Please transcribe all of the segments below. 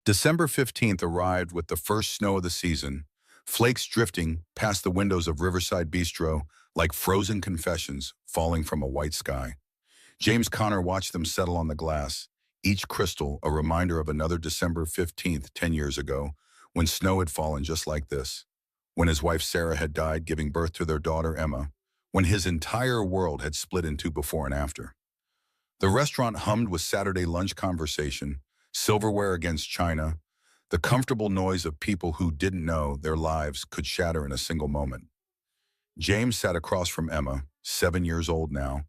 December 15th arrived with the first snow of the season, flakes drifting past the windows of Riverside Bistro like frozen confessions falling from a white sky. James Connor watched them settle on the glass, each crystal a reminder of another December 15th 10 years ago, when snow had fallen just like this, when his wife Sarah had died giving birth to their daughter Emma, when his entire world had split into before and after. The restaurant hummed with Saturday lunch conversation, silverware against china, the comfortable noise of people who didn't know their lives could shatter in a single moment. James sat across from Emma, 7 years old now,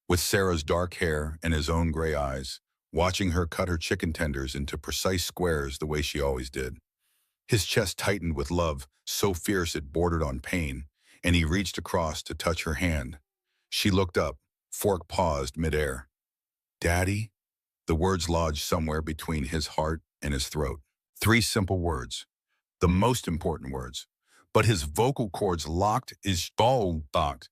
with Sarah's dark hair and his own gray eyes, watching her cut her chicken tenders into precise squares the way she always did. His chest tightened with love, so fierce it bordered on pain, and he reached across to touch her hand. She looked up, fork paused midair. "Daddy?" The words lodged somewhere between his heart and his throat. Three simple words, the most important words. But his vocal cords locked, his jaw locked.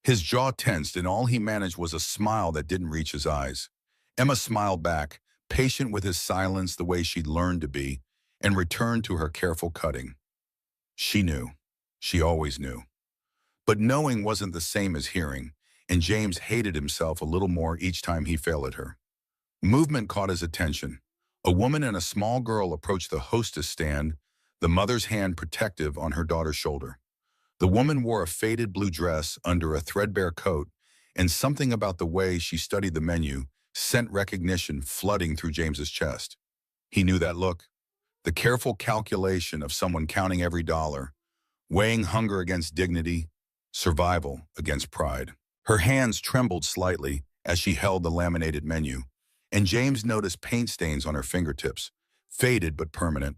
His jaw tensed, and all he managed was a smile that didn't reach his eyes. Emma smiled back, patient with his silence the way she'd learned to be, and returned to her careful cutting. She knew. She always knew. But knowing wasn't the same as hearing, and James hated himself a little more each time he failed at her. Movement caught his attention. A woman and a small girl approached the hostess stand, the mother's hand protective on her daughter's shoulder. The woman wore a faded blue dress under a threadbare coat, and something about the way she studied the menu sent recognition flooding through James's chest. He knew that look, the careful calculation of someone counting every dollar, weighing hunger against dignity, survival against pride. Her hands trembled slightly as she held the laminated menu, and James noticed paint stains on her fingertips, faded but permanent,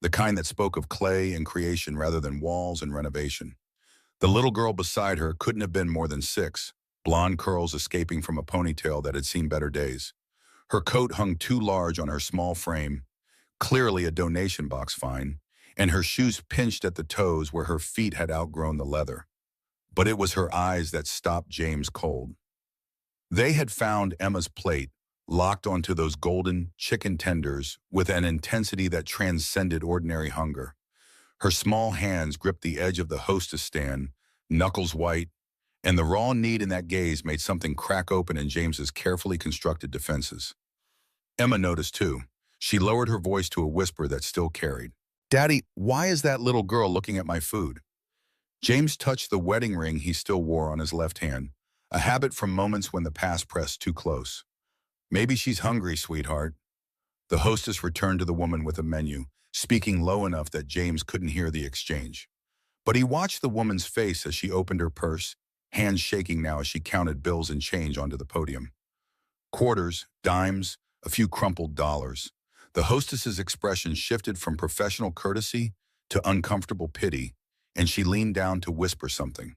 the kind that spoke of clay and creation rather than walls and renovation. The little girl beside her couldn't have been more than 6, blonde curls escaping from a ponytail that had seen better days. Her coat hung too large on her small frame, clearly a donation box fine, and her shoes pinched at the toes where her feet had outgrown the leather. But it was her eyes that stopped James cold. They had found Emma's plate, locked onto those golden chicken tenders with an intensity that transcended ordinary hunger. Her small hands gripped the edge of the hostess stand, knuckles white, and the raw need in that gaze made something crack open in James's carefully constructed defenses. Emma noticed too. She lowered her voice to a whisper that still carried. "Daddy, why is that little girl looking at my food?" James touched the wedding ring he still wore on his left hand, a habit from moments when the past pressed too close. "Maybe she's hungry, sweetheart." The hostess returned to the woman with a menu, speaking low enough that James couldn't hear the exchange. But he watched the woman's face as she opened her purse, hands shaking now as she counted bills and change onto the podium. Quarters, dimes, a few crumpled dollars. The hostess's expression shifted from professional courtesy to uncomfortable pity, and she leaned down to whisper something.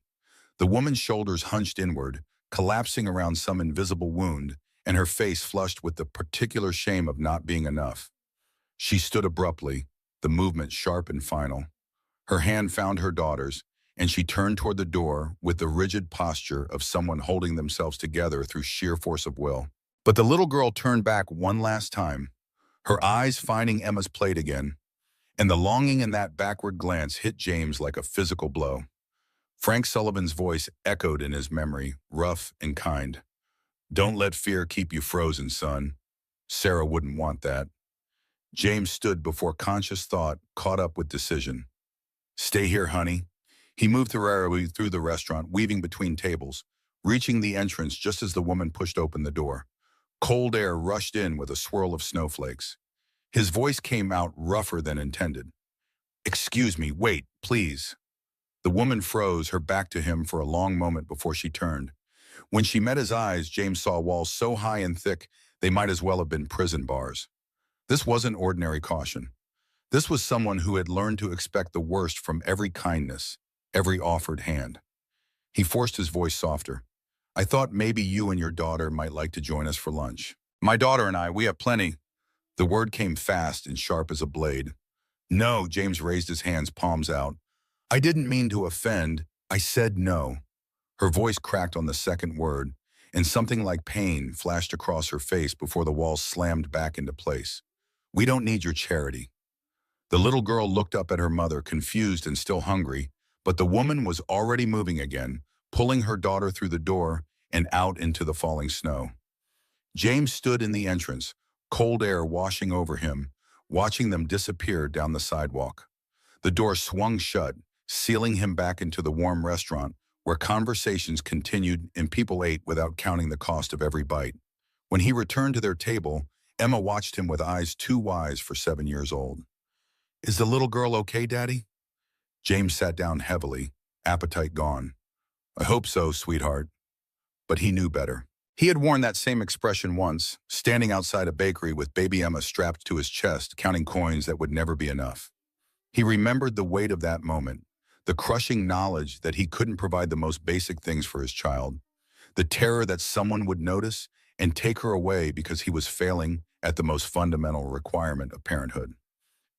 The woman's shoulders hunched inward, collapsing around some invisible wound, and her face flushed with the particular shame of not being enough. She stood abruptly, the movement sharp and final. Her hand found her daughter's, and she turned toward the door with the rigid posture of someone holding themselves together through sheer force of will. But the little girl turned back one last time, her eyes finding Emma's plate again, and the longing in that backward glance hit James like a physical blow. Frank Sullivan's voice echoed in his memory, rough and kind. "Don't let fear keep you frozen, son. Sarah wouldn't want that." James stood before conscious thought caught up with decision. "Stay here, honey." He moved thoroughly through the restaurant, weaving between tables, reaching the entrance just as the woman pushed open the door. Cold air rushed in with a swirl of snowflakes. His voice came out rougher than intended. "Excuse me, wait, please." The woman froze, her back to him for a long moment before she turned. When she met his eyes, James saw walls so high and thick they might as well have been prison bars. This wasn't ordinary caution. This was someone who had learned to expect the worst from every kindness, every offered hand. He forced his voice softer. "I thought maybe you and your daughter might like to join us for lunch." "My daughter and I, we have plenty." The word came fast and sharp as a blade. "No," James raised his hands, palms out. "I didn't mean to offend. I said no." Her voice cracked on the second word, and something like pain flashed across her face before the walls slammed back into place. We don't need your charity." The little girl looked up at her mother, confused and still hungry, but the woman was already moving again, pulling her daughter through the door and out into the falling snow. James stood in the entrance, cold air washing over him, watching them disappear down the sidewalk. The door swung shut, sealing him back into the warm restaurant where conversations continued and people ate without counting the cost of every bite. When he returned to their table, Emma watched him with eyes too wise for 7 years old. "Is the little girl okay, Daddy?" James sat down heavily, appetite gone. "I hope so, sweetheart." But he knew better. He had worn that same expression once, standing outside a bakery with baby Emma strapped to his chest, counting coins that would never be enough. He remembered the weight of that moment, the crushing knowledge that he couldn't provide the most basic things for his child, the terror that someone would notice and take her away because he was failing at the most fundamental requirement of parenthood.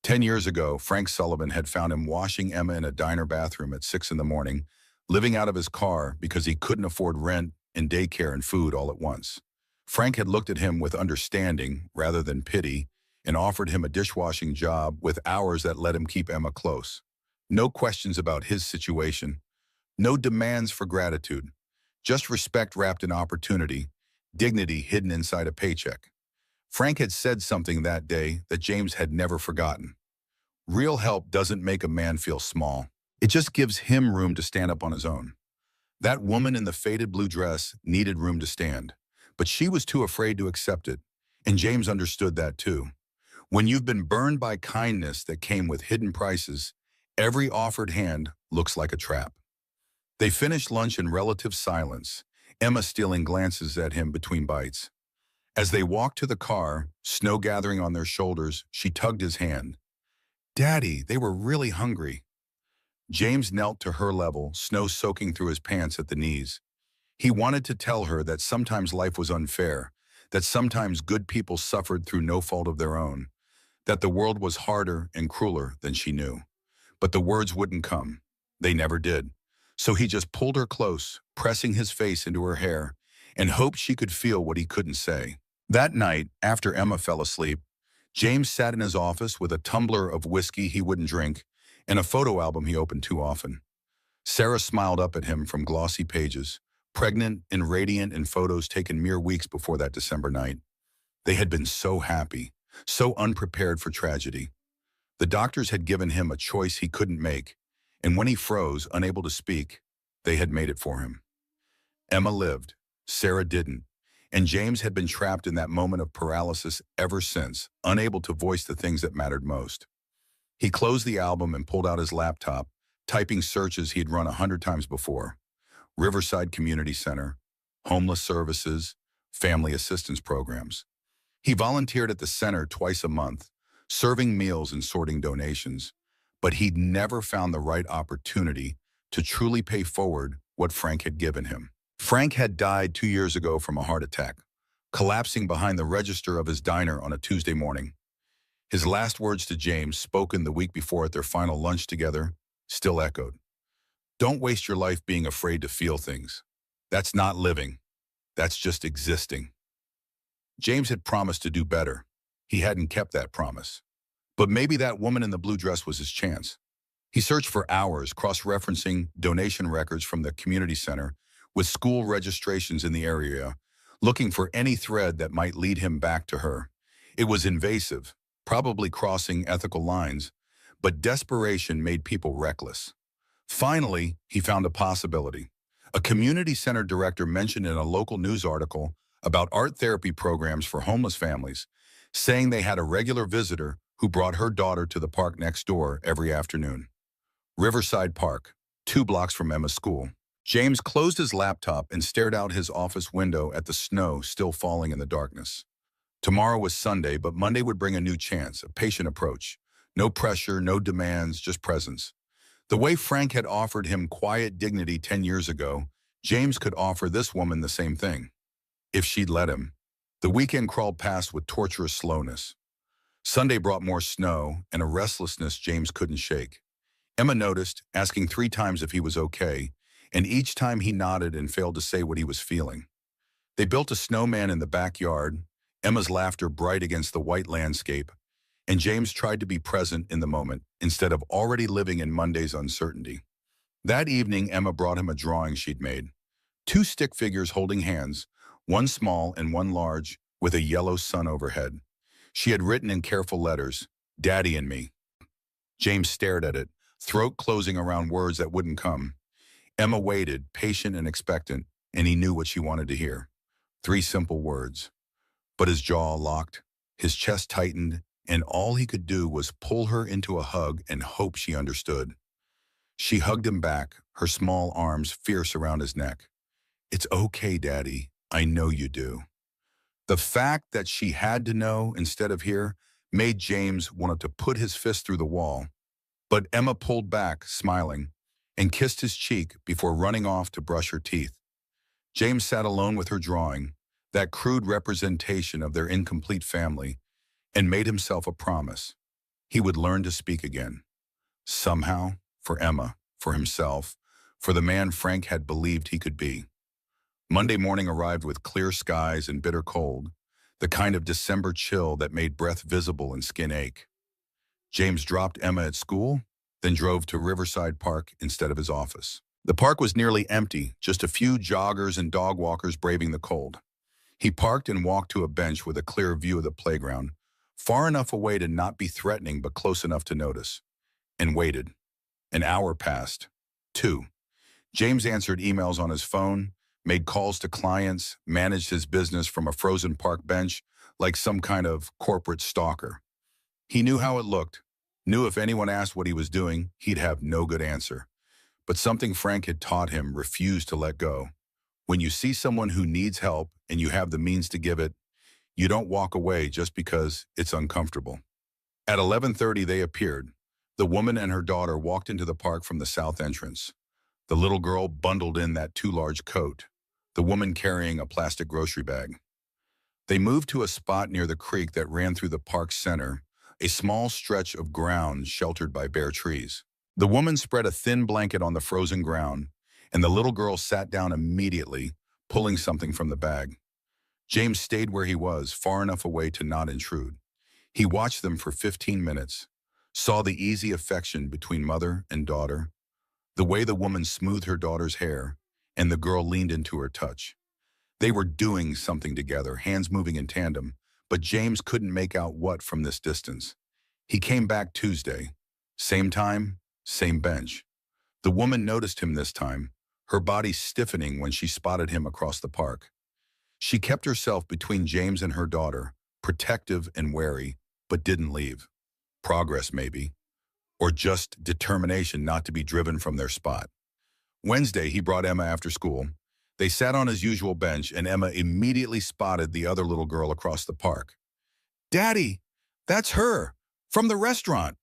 10 years ago, Frank Sullivan had found him washing Emma in a diner bathroom at 6 in the morning, living out of his car because he couldn't afford rent and daycare and food all at once. Frank had looked at him with understanding rather than pity and offered him a dishwashing job with hours that let him keep Emma close. No questions about his situation, no demands for gratitude, just respect wrapped in opportunity, dignity hidden inside a paycheck. Frank had said something that day that James had never forgotten. Real help doesn't make a man feel small. It just gives him room to stand up on his own. That woman in the faded blue dress needed room to stand, but she was too afraid to accept it, and James understood that too. When you've been burned by kindness that came with hidden prices, every offered hand looks like a trap. They finished lunch in relative silence, Emma stealing glances at him between bites. As they walked to the car, snow gathering on their shoulders, she tugged his hand. "Daddy, they were really hungry." James knelt to her level, snow soaking through his pants at the knees. He wanted to tell her that sometimes life was unfair, that sometimes good people suffered through no fault of their own, that the world was harder and crueler than she knew. But the words wouldn't come. They never did. So he just pulled her close, pressing his face into her hair, and hoped she could feel what he couldn't say. That night, after Emma fell asleep, James sat in his office with a tumbler of whiskey he wouldn't drink and a photo album he opened too often. Sarah smiled up at him from glossy pages, pregnant and radiant in photos taken mere weeks before that December night. They had been so happy, so unprepared for tragedy. The doctors had given him a choice he couldn't make, and when he froze, unable to speak, they had made it for him. Emma lived, Sarah didn't, and James had been trapped in that moment of paralysis ever since, unable to voice the things that mattered most. He closed the album and pulled out his laptop, typing searches he'd run 100 times before. Riverside Community Center, homeless services, family assistance programs. He volunteered at the center twice a month, serving meals and sorting donations, but he'd never found the right opportunity to truly pay forward what Frank had given him. Frank had died 2 years ago from a heart attack, collapsing behind the register of his diner on a Tuesday morning. His last words to James, spoken the week before at their final lunch together, still echoed. "Don't waste your life being afraid to feel things. That's not living. That's just existing." James had promised to do better. He hadn't kept that promise. But maybe that woman in the blue dress was his chance. He searched for hours, cross-referencing donation records from the community center with school registrations in the area, looking for any thread that might lead him back to her. It was invasive, probably crossing ethical lines, but desperation made people reckless. Finally, he found a possibility. A community center director mentioned in a local news article about art therapy programs for homeless families, saying they had a regular visitor who brought her daughter to the park next door every afternoon. Riverside Park, 2 blocks from Emma's school. James closed his laptop and stared out his office window at the snow still falling in the darkness. Tomorrow was Sunday, but Monday would bring a new chance, a patient approach. No pressure, no demands, just presence. The way Frank had offered him quiet dignity 10 years ago, James could offer this woman the same thing, if she'd let him. The weekend crawled past with torturous slowness. Sunday brought more snow and a restlessness James couldn't shake. Emma noticed, asking 3 times if he was okay, and each time he nodded and failed to say what he was feeling. They built a snowman in the backyard, Emma's laughter bright against the white landscape, and James tried to be present in the moment instead of already living in Monday's uncertainty. That evening, Emma brought him a drawing she'd made. Two stick figures holding hands, one small and one large, with a yellow sun overhead. She had written in careful letters, "Daddy and me." James stared at it, throat closing around words that wouldn't come. Emma waited, patient and expectant, and he knew what she wanted to hear. Three simple words. But his jaw locked, his chest tightened, and all he could do was pull her into a hug and hope she understood. She hugged him back, her small arms fierce around his neck. "It's okay, Daddy. I know you do." The fact that she had to know instead of hear made James want to put his fist through the wall. But Emma pulled back, smiling, and kissed his cheek before running off to brush her teeth. James sat alone with her drawing, that crude representation of their incomplete family, and made himself a promise. He would learn to speak again. Somehow, for Emma, for himself, for the man Frank had believed he could be. Monday morning arrived with clear skies and bitter cold, the kind of December chill that made breath visible and skin ache. James dropped Emma at school, then drove to Riverside Park instead of his office. The park was nearly empty, just a few joggers and dog walkers braving the cold. He parked and walked to a bench with a clear view of the playground, far enough away to not be threatening but close enough to notice, and waited. An hour passed. 2. James answered emails on his phone, made calls to clients, managed his business from a frozen park bench like some kind of corporate stalker. He knew how it looked, knew if anyone asked what he was doing, he'd have no good answer. But something Frank had taught him refused to let go. When you see someone who needs help and you have the means to give it, you don't walk away just because it's uncomfortable. At 11:30, they appeared. The woman and her daughter walked into the park from the south entrance. The little girl bundled in that too large coat, the woman carrying a plastic grocery bag. They moved to a spot near the creek that ran through the park's center, a small stretch of ground sheltered by bare trees. The woman spread a thin blanket on the frozen ground, and the little girl sat down immediately, pulling something from the bag. James stayed where he was, far enough away to not intrude. He watched them for 15 minutes, saw the easy affection between mother and daughter, the way the woman smoothed her daughter's hair, and the girl leaned into her touch. They were doing something together, hands moving in tandem, but James couldn't make out what from this distance. He came back Tuesday. Same time, same bench. The woman noticed him this time, her body stiffening when she spotted him across the park. She kept herself between James and her daughter, protective and wary, but didn't leave. Progress, maybe. Or just determination not to be driven from their spot. Wednesday, he brought Emma after school. They sat on his usual bench, and Emma immediately spotted the other little girl across the park. "Daddy, that's her, from the restaurant."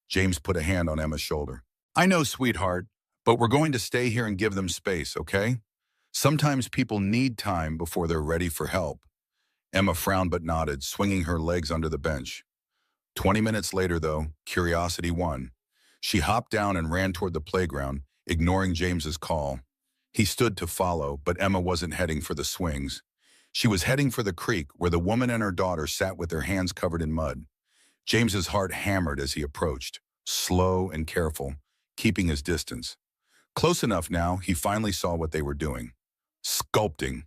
James put a hand on Emma's shoulder. "I know, sweetheart, but we're going to stay here and give them space, okay? Sometimes people need time before they're ready for help." Emma frowned but nodded, swinging her legs under the bench. 20 minutes later, though, curiosity won. She hopped down and ran toward the playground, ignoring James's call. He stood to follow, but Emma wasn't heading for the swings. She was heading for the creek, where the woman and her daughter sat with their hands covered in mud. James's heart hammered as he approached, slow and careful, keeping his distance. Close enough now, he finally saw what they were doing. Sculpting.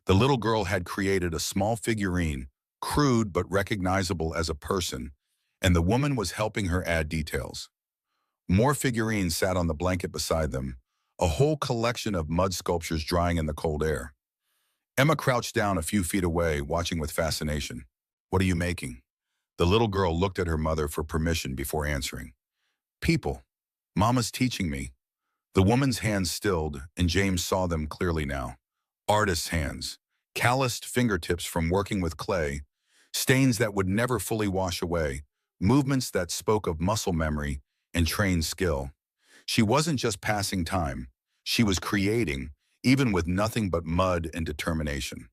The little girl had created a small figurine, crude but recognizable as a person, and the woman was helping her add details. More figurines sat on the blanket beside them, a whole collection of mud sculptures drying in the cold air. Emma crouched down a few feet away, watching with fascination. "What are you making?" The little girl looked at her mother for permission before answering. "People. Mama's teaching me." The woman's hands stilled, and James saw them clearly now. Artist's hands, calloused fingertips from working with clay, stains that would never fully wash away, movements that spoke of muscle memory and trained skill. She wasn't just passing time. She was creating, even with nothing but mud and determination.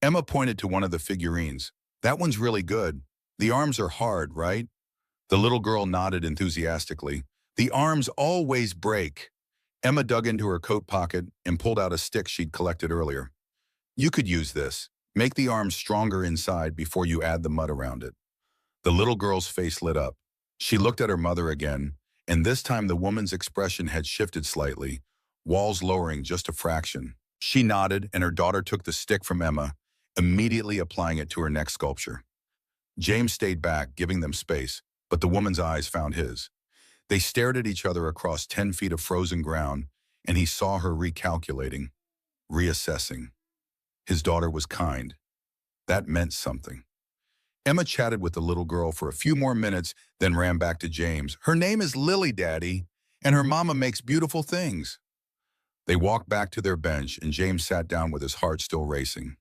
Emma pointed to one of the figurines. "That one's really good. The arms are hard, right?" The little girl nodded enthusiastically. "The arms always break." Emma dug into her coat pocket and pulled out a stick she'd collected earlier. "You could use this. Make the arms stronger inside before you add the mud around it." The little girl's face lit up. She looked at her mother again, and this time the woman's expression had shifted slightly, walls lowering just a fraction. She nodded, and her daughter took the stick from Emma, immediately applying it to her next sculpture. James stayed back, giving them space, but the woman's eyes found his. They stared at each other across 10 feet of frozen ground, and he saw her recalculating, reassessing. His daughter was kind. That meant something. Emma chatted with the little girl for a few more minutes, then ran back to James. Her name is Lily, Daddy, and her mama makes beautiful things. They walked back to their bench, and James sat down with his heart still racing.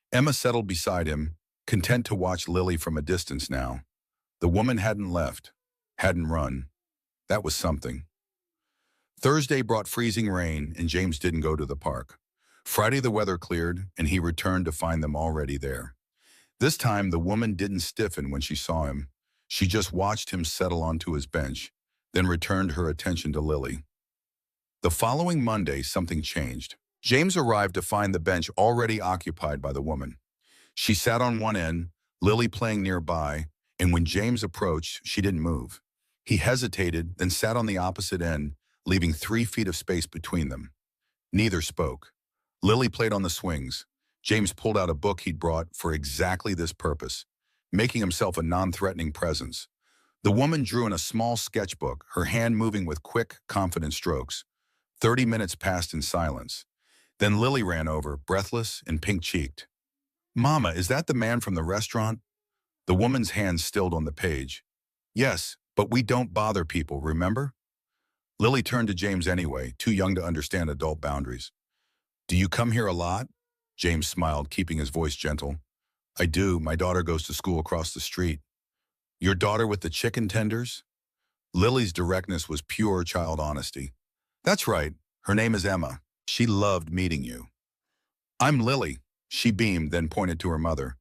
Emma settled beside him, content to watch Lily from a distance now. The woman hadn't left, hadn't run. That was something. Thursday brought freezing rain, and James didn't go to the park. Friday the weather cleared, and he returned to find them already there. This time, the woman didn't stiffen when she saw him. She just watched him settle onto his bench, then returned her attention to Lily. The following Monday, something changed. James arrived to find the bench already occupied by the woman. She sat on one end, Lily playing nearby, and when James approached, she didn't move. He hesitated, then sat on the opposite end, leaving 3 feet of space between them. Neither spoke. Lily played on the swings. James pulled out a book he'd brought for exactly this purpose, making himself a non-threatening presence. The woman drew in a small sketchbook, her hand moving with quick, confident strokes. 30 minutes passed in silence. Then Lily ran over, breathless and pink-cheeked. Mama, is that the man from the restaurant? The woman's hand stilled on the page. Yes, but we don't bother people, remember? Lily turned to James anyway, too young to understand adult boundaries. Do you come here a lot? James smiled, keeping his voice gentle. I do. My daughter goes to school across the street. Your daughter with the chicken tenders? Lily's directness was pure child honesty. That's right. Her name is Emma. She loved meeting you. I'm Lily. She beamed, then pointed to her mother.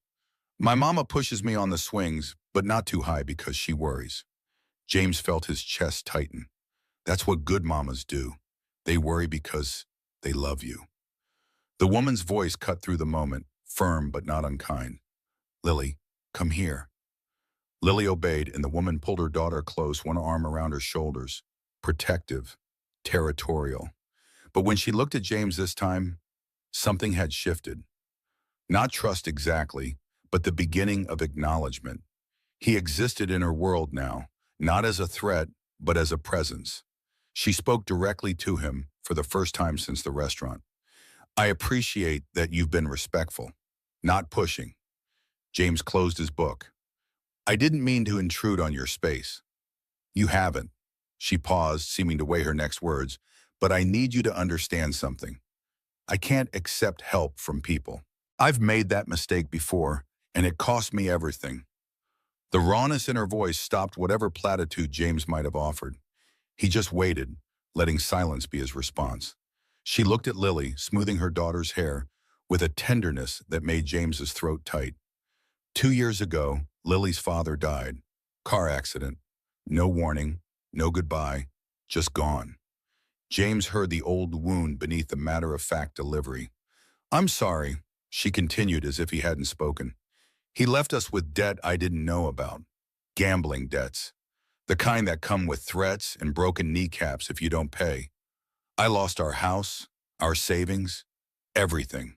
My mama pushes me on the swings, but not too high because she worries. James felt his chest tighten. That's what good mamas do. They worry because they love you. The woman's voice cut through the moment, firm but not unkind. Lily, come here. Lily obeyed, and the woman pulled her daughter close, one arm around her shoulders. Protective, territorial. But when she looked at James this time, something had shifted. Not trust exactly, but the beginning of acknowledgement. He existed in her world now, not as a threat, but as a presence. She spoke directly to him for the first time since the restaurant. I appreciate that you've been respectful, not pushing. James closed his book. I didn't mean to intrude on your space. You haven't. She paused, seeming to weigh her next words, but I need you to understand something. I can't accept help from people. I've made that mistake before, and it cost me everything. The rawness in her voice stopped whatever platitude James might have offered. He just waited, letting silence be his response. She looked at Lily, smoothing her daughter's hair, with a tenderness that made James's throat tight. 2 years ago, Lily's father died. Car accident. No warning, no goodbye, just gone. James heard the old wound beneath the matter-of-fact delivery. I'm sorry, she continued as if he hadn't spoken. He left us with debt I didn't know about. Gambling debts. The kind that come with threats and broken kneecaps if you don't pay. I lost our house, our savings, everything.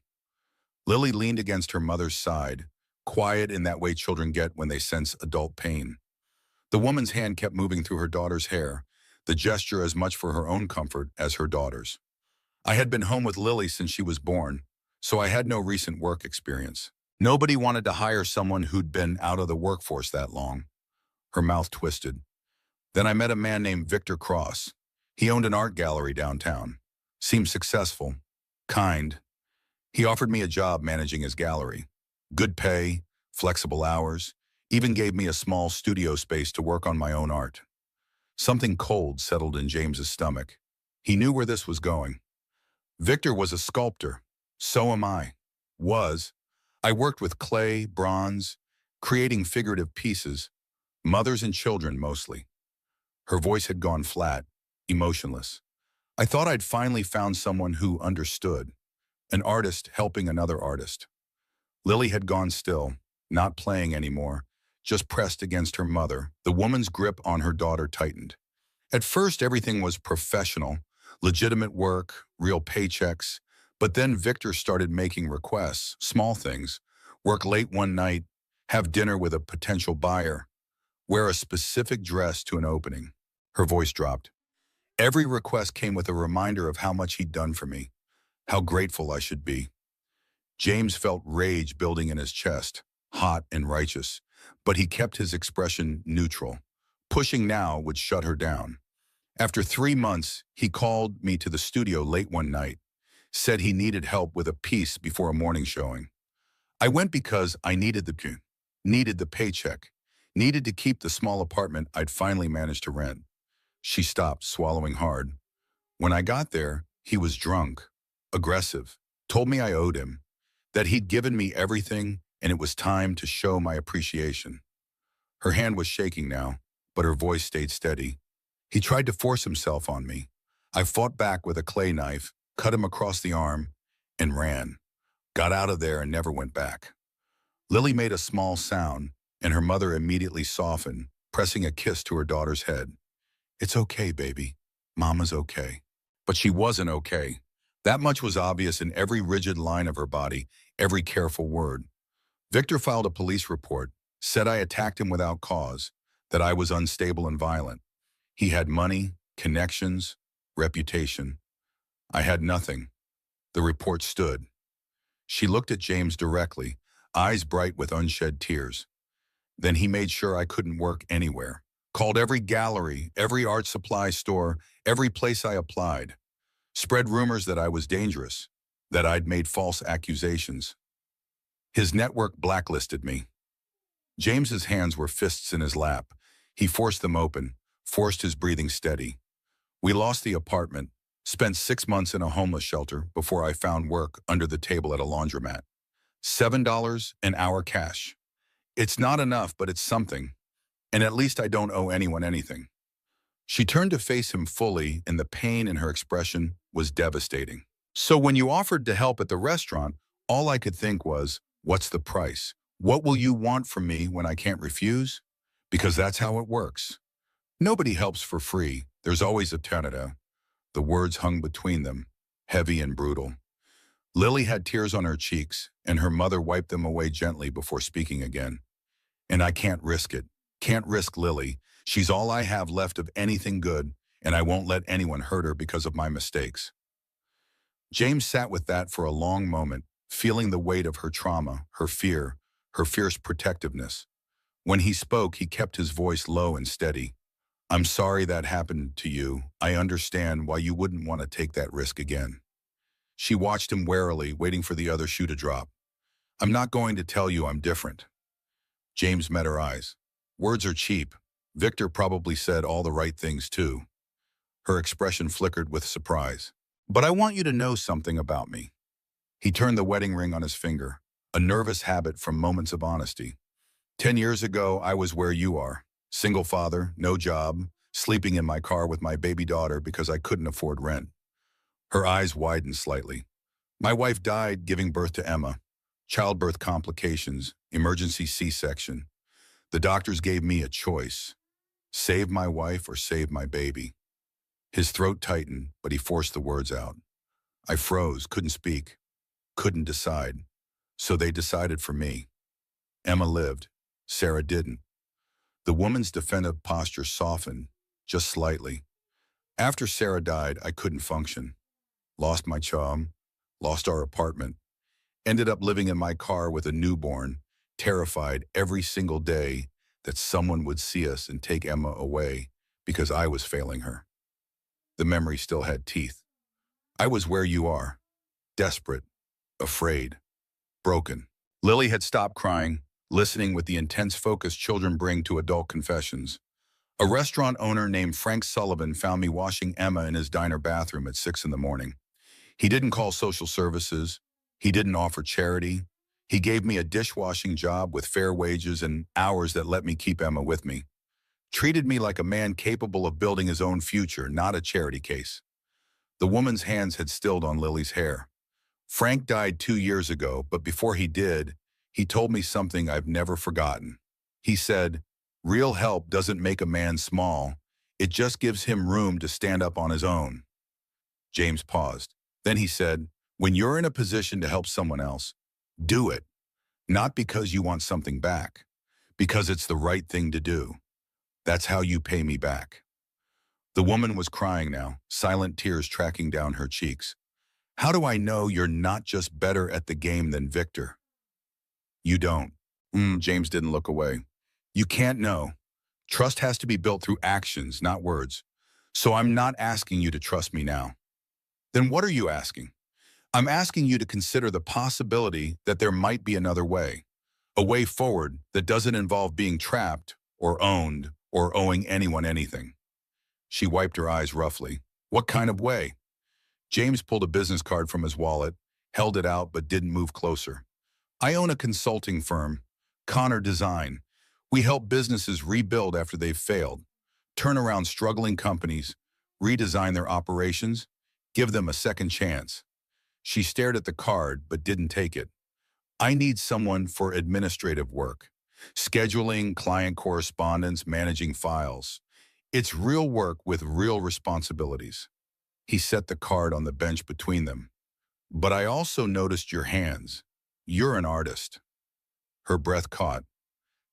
Lily leaned against her mother's side, quiet in that way children get when they sense adult pain. The woman's hand kept moving through her daughter's hair, the gesture as much for her own comfort as her daughter's. I had been home with Lily since she was born, so I had no recent work experience. Nobody wanted to hire someone who'd been out of the workforce that long. Her mouth twisted. Then I met a man named Victor Cross. He owned an art gallery downtown. Seemed successful. Kind. He offered me a job managing his gallery. Good pay, flexible hours, even gave me a small studio space to work on my own art. Something cold settled in James's stomach. He knew where this was going. Victor was a sculptor. So am I. Was. I worked with clay, bronze, creating figurative pieces, mothers and children mostly. Her voice had gone flat, emotionless. I thought I'd finally found someone who understood, an artist helping another artist. Lily had gone still, not playing anymore, just pressed against her mother. The woman's grip on her daughter tightened. At first, everything was professional, legitimate work, real paychecks. But then Victor started making requests, small things. Work late one night, have dinner with a potential buyer, wear a specific dress to an opening. Her voice dropped. Every request came with a reminder of how much he'd done for me, how grateful I should be. James felt rage building in his chest, hot and righteous, but he kept his expression neutral. Pushing now would shut her down. After 3 months, he called me to the studio late one night, said he needed help with a piece before a morning showing. I went because I needed the paycheck, needed to keep the small apartment I'd finally managed to rent. She stopped, swallowing hard. When I got there, he was drunk, aggressive, told me I owed him, that he'd given me everything and it was time to show my appreciation. Her hand was shaking now, but her voice stayed steady. He tried to force himself on me. I fought back with a clay knife, cut him across the arm, and ran. Got out of there and never went back. Lily made a small sound, and her mother immediately softened, pressing a kiss to her daughter's head. It's okay, baby. Mama's okay. But she wasn't okay. That much was obvious in every rigid line of her body, every careful word. Victor filed a police report, said I attacked him without cause, that I was unstable and violent. He had money, connections, reputation. I had nothing. The report stood. She looked at James directly, eyes bright with unshed tears. Then he made sure I couldn't work anywhere. Called every gallery, every art supply store, every place I applied. Spread rumors that I was dangerous, that I'd made false accusations. His network blacklisted me. James's hands were fists in his lap. He forced them open, forced his breathing steady. We lost the apartment, spent 6 months in a homeless shelter before I found work under the table at a laundromat. $7 an hour cash. It's not enough, but it's something. And at least I don't owe anyone anything. She turned to face him fully, and the pain in her expression was devastating. So when you offered to help at the restaurant, all I could think was, what's the price? What will you want from me when I can't refuse? Because that's how it works. Nobody helps for free. There's always a teneta. The words hung between them, heavy and brutal. Lily had tears on her cheeks, and her mother wiped them away gently before speaking again. And I can't risk it. Can't risk Lily. She's all I have left of anything good, and I won't let anyone hurt her because of my mistakes. James sat with that for a long moment, feeling the weight of her trauma, her fear, her fierce protectiveness. When he spoke, he kept his voice low and steady. I'm sorry that happened to you. I understand why you wouldn't want to take that risk again. She watched him warily, waiting for the other shoe to drop. I'm not going to tell you I'm different. James met her eyes. Words are cheap. Victor probably said all the right things too. Her expression flickered with surprise. But I want you to know something about me. He turned the wedding ring on his finger, a nervous habit from moments of honesty. 10 years ago, I was where you are. Single father, no job, sleeping in my car with my baby daughter because I couldn't afford rent. Her eyes widened slightly. My wife died giving birth to Emma. Childbirth complications, emergency C-section. The doctors gave me a choice. Save my wife or save my baby. His throat tightened, but he forced the words out. I froze, couldn't speak, couldn't decide. So they decided for me. Emma lived. Sarah didn't. The woman's defensive posture softened, just slightly. After Sarah died, I couldn't function. Lost my chum, lost our apartment, ended up living in my car with a newborn, terrified every single day that someone would see us and take Emma away because I was failing her. The memory still had teeth. I was where you are, desperate, afraid, broken. Lily had stopped crying, listening with the intense focus children bring to adult confessions. A restaurant owner named Frank Sullivan found me washing Emma in his diner bathroom at 6 in the morning. He didn't call social services. He didn't offer charity. He gave me a dishwashing job with fair wages and hours that let me keep Emma with me. Treated me like a man capable of building his own future, not a charity case. The woman's hands had stilled on Lily's hair. Frank died 2 years ago, but before he did, he told me something I've never forgotten. He said, "Real help doesn't make a man small. It just gives him room to stand up on his own." James paused. Then he said, "When you're in a position to help someone else, do it. Not because you want something back, because it's the right thing to do. That's how you pay me back." The woman was crying now, silent tears tracking down her cheeks. "How do I know you're not just better at the game than Victor?" "You don't." James didn't look away. "You can't know. Trust has to be built through actions, not words. So I'm not asking you to trust me now." "Then what are you asking?" "I'm asking you to consider the possibility that there might be another way. A way forward that doesn't involve being trapped or owned or owing anyone anything." She wiped her eyes roughly. "What kind of way?" James pulled a business card from his wallet, held it out but didn't move closer. "I own a consulting firm, Connor Design. We help businesses rebuild after they've failed, turn around struggling companies, redesign their operations, give them a second chance." She stared at the card but didn't take it. "I need someone for administrative work, scheduling, client correspondence, managing files. It's real work with real responsibilities." He set the card on the bench between them. "But I also noticed your hands. You're an artist." Her breath caught.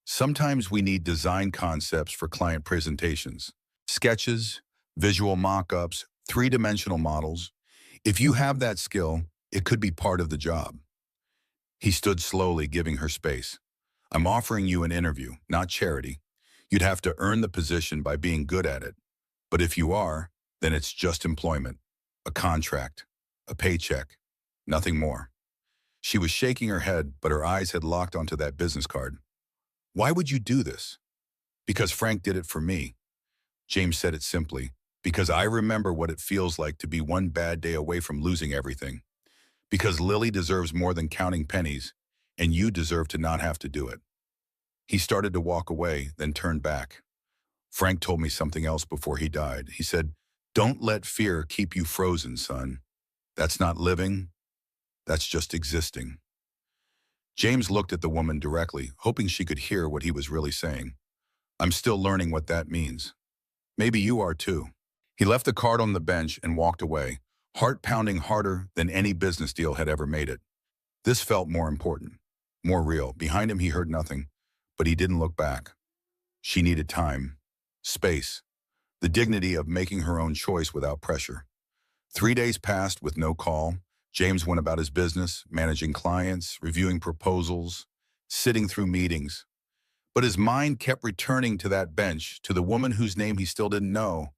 "Sometimes we need design concepts for client presentations. Sketches, visual mock-ups, three-dimensional models. If you have that skill, it could be part of the job." He stood slowly, giving her space. "I'm offering you an interview, not charity. You'd have to earn the position by being good at it. But if you are, then it's just employment, a contract, a paycheck, nothing more." She was shaking her head, but her eyes had locked onto that business card. "Why would you do this?" "Because Frank did it for me." James said it simply. "Because I remember what it feels like to be one bad day away from losing everything. Because Lily deserves more than counting pennies, and you deserve to not have to do it." He started to walk away, then turned back. "Frank told me something else before he died. He said, 'Don't let fear keep you frozen, son. That's not living. That's just existing.'" James looked at the woman directly, hoping she could hear what he was really saying. "I'm still learning what that means. Maybe you are too." He left the card on the bench and walked away, heart pounding harder than any business deal had ever made it. This felt more important, more real. Behind him he heard nothing, but he didn't look back. She needed time, space, the dignity of making her own choice without pressure. 3 days passed with no call. James went about his business, managing clients, reviewing proposals, sitting through meetings. But his mind kept returning to that bench, to the woman whose name he still didn't know,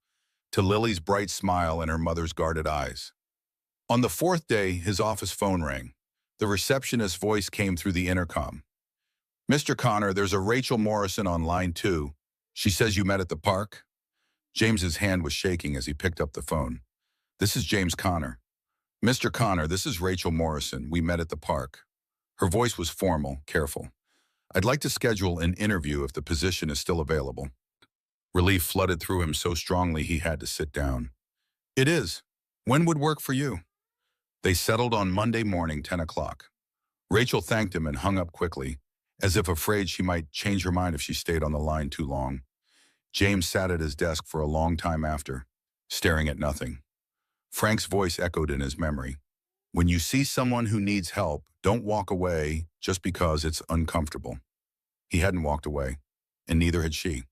to Lily's bright smile and her mother's guarded eyes. On the 4th day, his office phone rang. The receptionist's voice came through the intercom. "Mr. Connor, there's a Rachel Morrison on line 2. She says you met at the park." James's hand was shaking as he picked up the phone. "This is James Connor." "Mr. Connor, this is Rachel Morrison. We met at the park." Her voice was formal, careful. "I'd like to schedule an interview if the position is still available." Relief flooded through him so strongly he had to sit down. "It is. When would work for you?" They settled on Monday morning, 10 o'clock. Rachel thanked him and hung up quickly, as if afraid she might change her mind if she stayed on the line too long. James sat at his desk for a long time after, staring at nothing. Frank's voice echoed in his memory. "When you see someone who needs help, don't walk away just because it's uncomfortable." He hadn't walked away, and neither had she.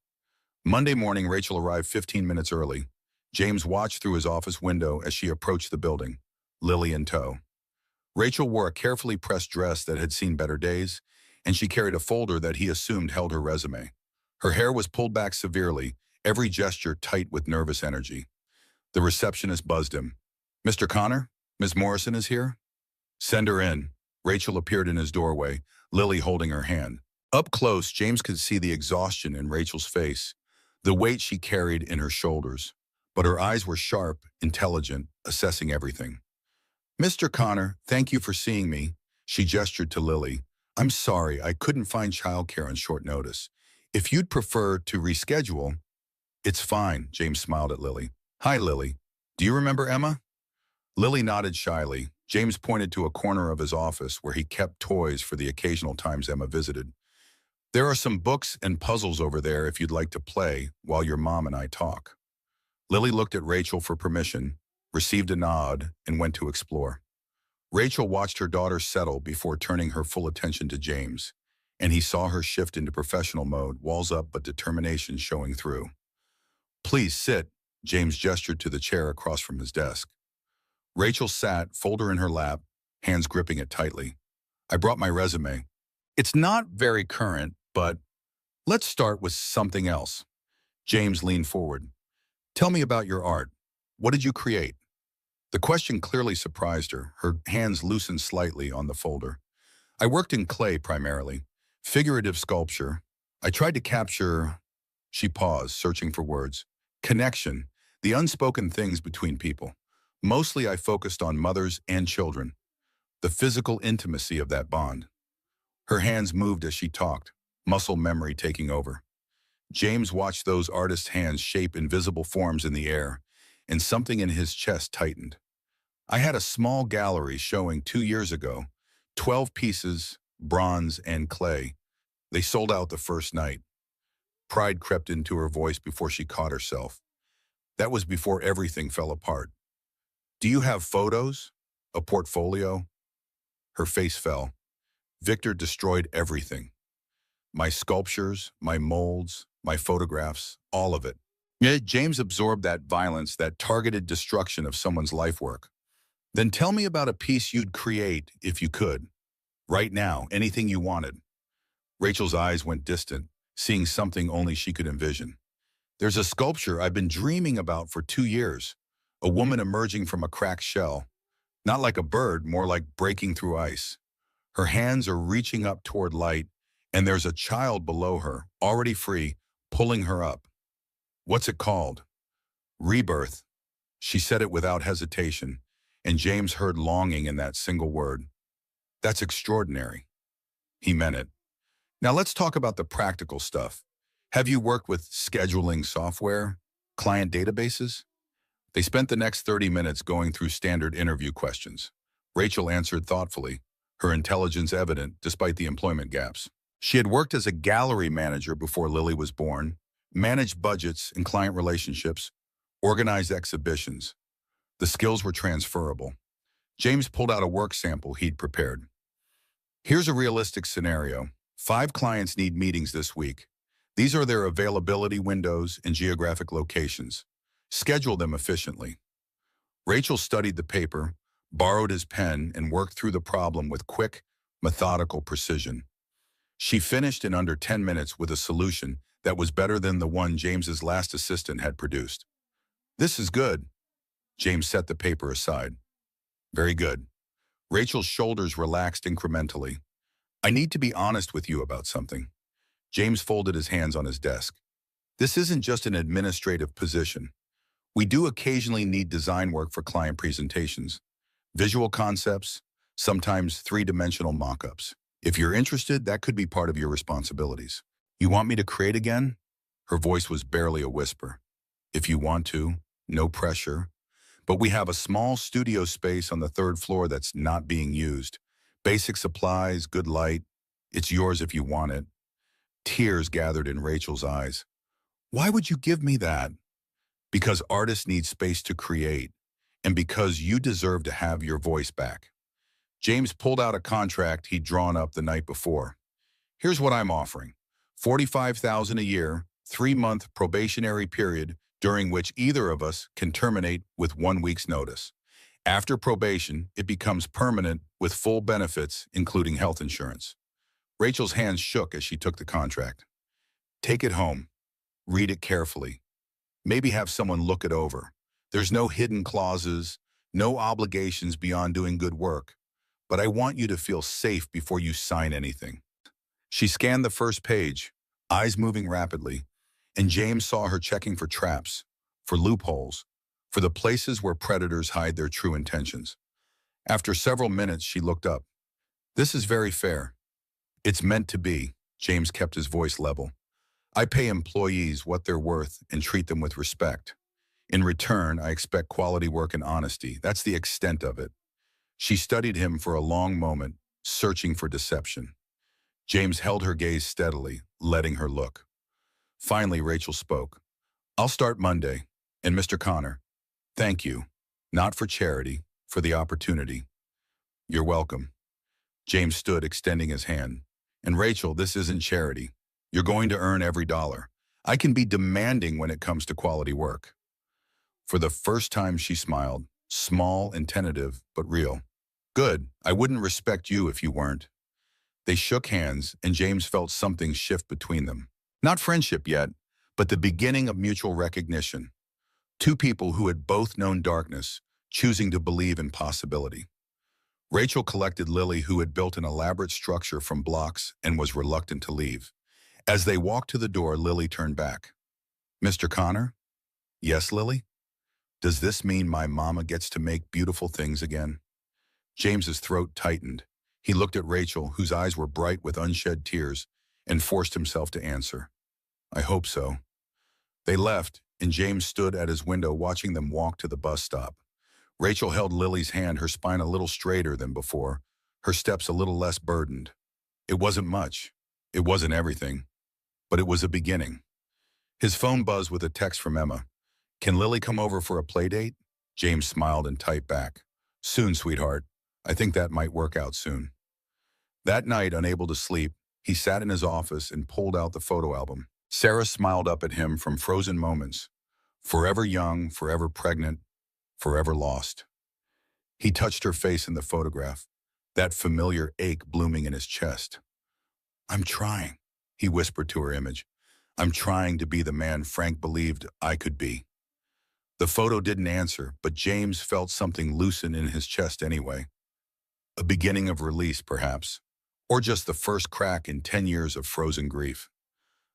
Monday morning, Rachel arrived 15 minutes early. James watched through his office window as she approached the building, Lily in tow. Rachel wore a carefully pressed dress that had seen better days, and she carried a folder that he assumed held her resume. Her hair was pulled back severely, every gesture tight with nervous energy. The receptionist buzzed him. "Mr. Connor, Miss Morrison is here." "Send her in." Rachel appeared in his doorway, Lily holding her hand. Up close, James could see the exhaustion in Rachel's face, the weight she carried in her shoulders. But her eyes were sharp, intelligent, assessing everything. "Mr. Connor, thank you for seeing me." She gestured to Lily. "I'm sorry, I couldn't find childcare on short notice. If you'd prefer to reschedule..." "It's fine," James smiled at Lily. "Hi, Lily. Do you remember Emma?" Lily nodded shyly. James pointed to a corner of his office where he kept toys for the occasional times Emma visited. There are some books and puzzles over there if you'd like to play while your mom and I talk. Lily looked at Rachel for permission, received a nod, and went to explore. Rachel watched her daughter settle before turning her full attention to James, and he saw her shift into professional mode, walls up but determination showing through. Please sit, James gestured to the chair across from his desk. Rachel sat, folder in her lap, hands gripping it tightly. I brought my resume. It's not very current, but let's start with something else. James leaned forward. Tell me about your art. What did you create? The question clearly surprised her. Her hands loosened slightly on the folder. I worked in clay primarily, figurative sculpture. I tried to capture, she paused, searching for words, connection, the unspoken things between people. Mostly I focused on mothers and children, the physical intimacy of that bond. Her hands moved as she talked, muscle memory taking over. James watched those artist hands shape invisible forms in the air, and something in his chest tightened. I had a small gallery showing 2 years ago, 12 pieces, bronze and clay. They sold out the first night. Pride crept into her voice before she caught herself. That was before everything fell apart. Do you have photos? A portfolio? Her face fell. Victor destroyed everything. My sculptures, my molds, my photographs, all of it. Yet James absorbed that violence, that targeted destruction of someone's life work. Then tell me about a piece you'd create if you could. Right now, anything you wanted. Rachel's eyes went distant, seeing something only she could envision. There's a sculpture I've been dreaming about for 2 years. A woman emerging from a cracked shell. Not like a bird, more like breaking through ice. Her hands are reaching up toward light, and there's a child below her, already free, pulling her up. What's it called? Rebirth. She said it without hesitation, and James heard longing in that single word. That's extraordinary. He meant it. Now let's talk about the practical stuff. Have you worked with scheduling software, client databases? They spent the next 30 minutes going through standard interview questions. Rachel answered thoughtfully, her intelligence evident despite the employment gaps. She had worked as a gallery manager before Lily was born, managed budgets and client relationships, organized exhibitions. The skills were transferable. James pulled out a work sample he'd prepared. Here's a realistic scenario. 5 clients need meetings this week. These are their availability windows and geographic locations. Schedule them efficiently. Rachel studied the paper, borrowed his pen, and worked through the problem with quick, methodical precision. She finished in under 10 minutes with a solution that was better than the one James's last assistant had produced. This is good. James set the paper aside. Very good. Rachel's shoulders relaxed incrementally. I need to be honest with you about something. James folded his hands on his desk. This isn't just an administrative position. We do occasionally need design work for client presentations, visual concepts, sometimes 3-dimensional mock-ups. If you're interested, that could be part of your responsibilities. You want me to create again? Her voice was barely a whisper. If you want to, no pressure. But we have a small studio space on the 3rd floor that's not being used. Basic supplies, good light. It's yours if you want it. Tears gathered in Rachel's eyes. Why would you give me that? Because artists need space to create, and because you deserve to have your voice back. James pulled out a contract he'd drawn up the night before. Here's what I'm offering. $45,000 a year, 3-month probationary period during which either of us can terminate with 1 week's notice. After probation, it becomes permanent with full benefits, including health insurance. Rachel's hands shook as she took the contract. Take it home. Read it carefully. Maybe have someone look it over. There's no hidden clauses, no obligations beyond doing good work. But I want you to feel safe before you sign anything. She scanned the first page, eyes moving rapidly, and James saw her checking for traps, for loopholes, for the places where predators hide their true intentions. After several minutes, she looked up. This is very fair. It's meant to be. James kept his voice level. I pay employees what they're worth and treat them with respect. In return, I expect quality work and honesty. That's the extent of it. She studied him for a long moment, searching for deception. James held her gaze steadily, letting her look. Finally, Rachel spoke. I'll start Monday. And Mr. Connor, thank you. Not for charity, for the opportunity. You're welcome. James stood, extending his hand. And Rachel, this isn't charity. You're going to earn every dollar. I can be demanding when it comes to quality work. For the first time, she smiled, small and tentative, but real. Good. I wouldn't respect you if you weren't. They shook hands, and James felt something shift between them. Not friendship yet, but the beginning of mutual recognition. Two people who had both known darkness, choosing to believe in possibility. Rachel collected Lily, who had built an elaborate structure from blocks and was reluctant to leave. As they walked to the door, Lily turned back. Mr. Connor? Yes, Lily? Does this mean my mama gets to make beautiful things again? James's throat tightened. He looked at Rachel, whose eyes were bright with unshed tears, and forced himself to answer. I hope so. They left, and James stood at his window watching them walk to the bus stop. Rachel held Lily's hand, her spine a little straighter than before, her steps a little less burdened. It wasn't much. It wasn't everything. But it was a beginning. His phone buzzed with a text from Emma. Can Lily come over for a play date? James smiled and typed back. Soon, sweetheart. I think that might work out soon. That night, unable to sleep, he sat in his office and pulled out the photo album. Sarah smiled up at him from frozen moments. Forever young, forever pregnant, forever lost. He touched her face in the photograph, that familiar ache blooming in his chest. I'm trying, he whispered to her image. I'm trying to be the man Frank believed I could be. The photo didn't answer, but James felt something loosen in his chest anyway. A beginning of release, perhaps, or just the first crack in 10 years of frozen grief.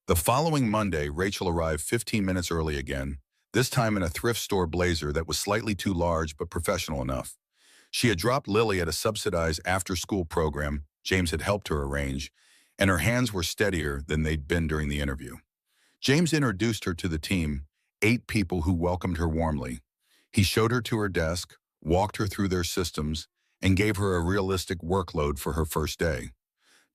The following Monday, Rachel arrived 15 minutes early again, this time in a thrift store blazer that was slightly too large but professional enough. She had dropped Lily at a subsidized after-school program James had helped her arrange, and her hands were steadier than they'd been during the interview. James introduced her to the team, 8 people who welcomed her warmly. He showed her to her desk, walked her through their systems, and gave her a realistic workload for her first day.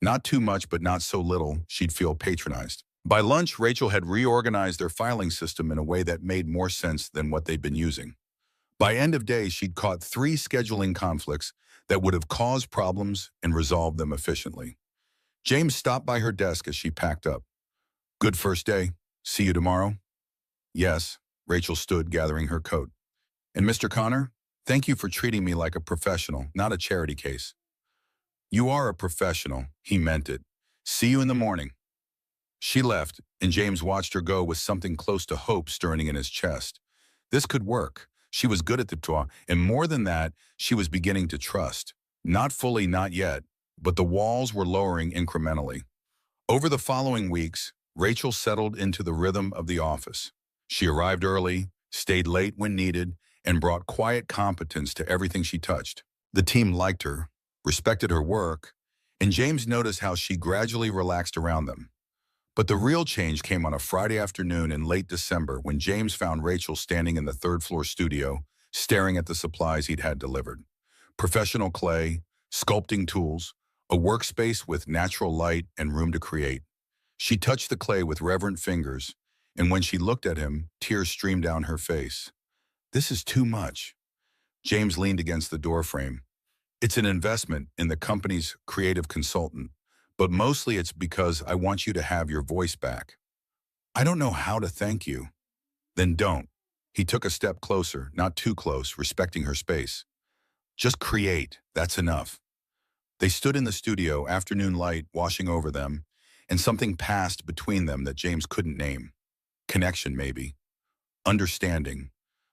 Not too much, but not so little she'd feel patronized. By lunch, Rachel had reorganized their filing system in a way that made more sense than what they'd been using. By end of day, she'd caught 3 scheduling conflicts that would have caused problems and resolved them efficiently. James stopped by her desk as she packed up. Good first day. See you tomorrow? Yes. Rachel stood, gathering her coat. And Mr. Connor, thank you for treating me like a professional, not a charity case. You are a professional. He meant it. See you in the morning. She left, and James watched her go with something close to hope stirring in his chest. This could work. She was good at the talk, and more than that, she was beginning to trust. Not fully, not yet, but the walls were lowering incrementally. Over the following weeks, Rachel settled into the rhythm of the office. She arrived early, stayed late when needed, and brought quiet competence to everything she touched. The team liked her, respected her work, and James noticed how she gradually relaxed around them. But the real change came on a Friday afternoon in late December when James found Rachel standing in the third-floor studio, staring at the supplies he'd had delivered. Professional clay, sculpting tools, a workspace with natural light and room to create. She touched the clay with reverent fingers, and when she looked at him, tears streamed down her face. This is too much. James leaned against the doorframe. It's an investment in the company's creative consultant, but mostly it's because I want you to have your voice back. I don't know how to thank you. Then don't. He took a step closer, not too close, respecting her space. Just create, that's enough. They stood in the studio, afternoon light washing over them, and something passed between them that James couldn't name. Connection, maybe. Understanding.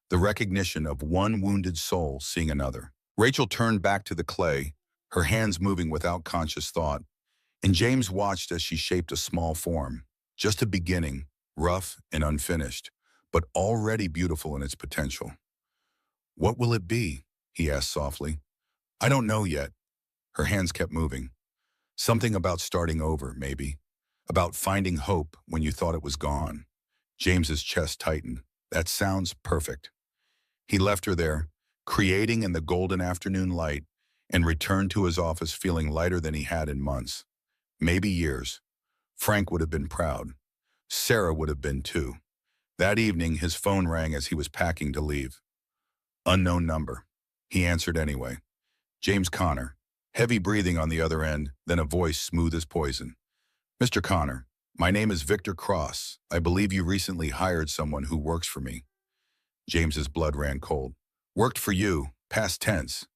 The recognition of one wounded soul seeing another. Rachel turned back to the clay, her hands moving without conscious thought, and James watched as she shaped a small form. Just a beginning, rough and unfinished, but already beautiful in its potential. What will it be? He asked softly. I don't know yet. Her hands kept moving. Something about starting over, maybe. About finding hope when you thought it was gone. James's chest tightened. That sounds perfect. He left her there, creating in the golden afternoon light, and returned to his office feeling lighter than he had in months. maybe years. Frank would have been proud. Sarah would have been too. That evening, his phone rang as he was packing to leave. Unknown number. He answered anyway. James Connor. Heavy breathing on the other end, then a voice smooth as poison. Mr. Connor, my name is Victor Cross. I believe you recently hired someone who works for me. James's blood ran cold. Worked for you, past tense.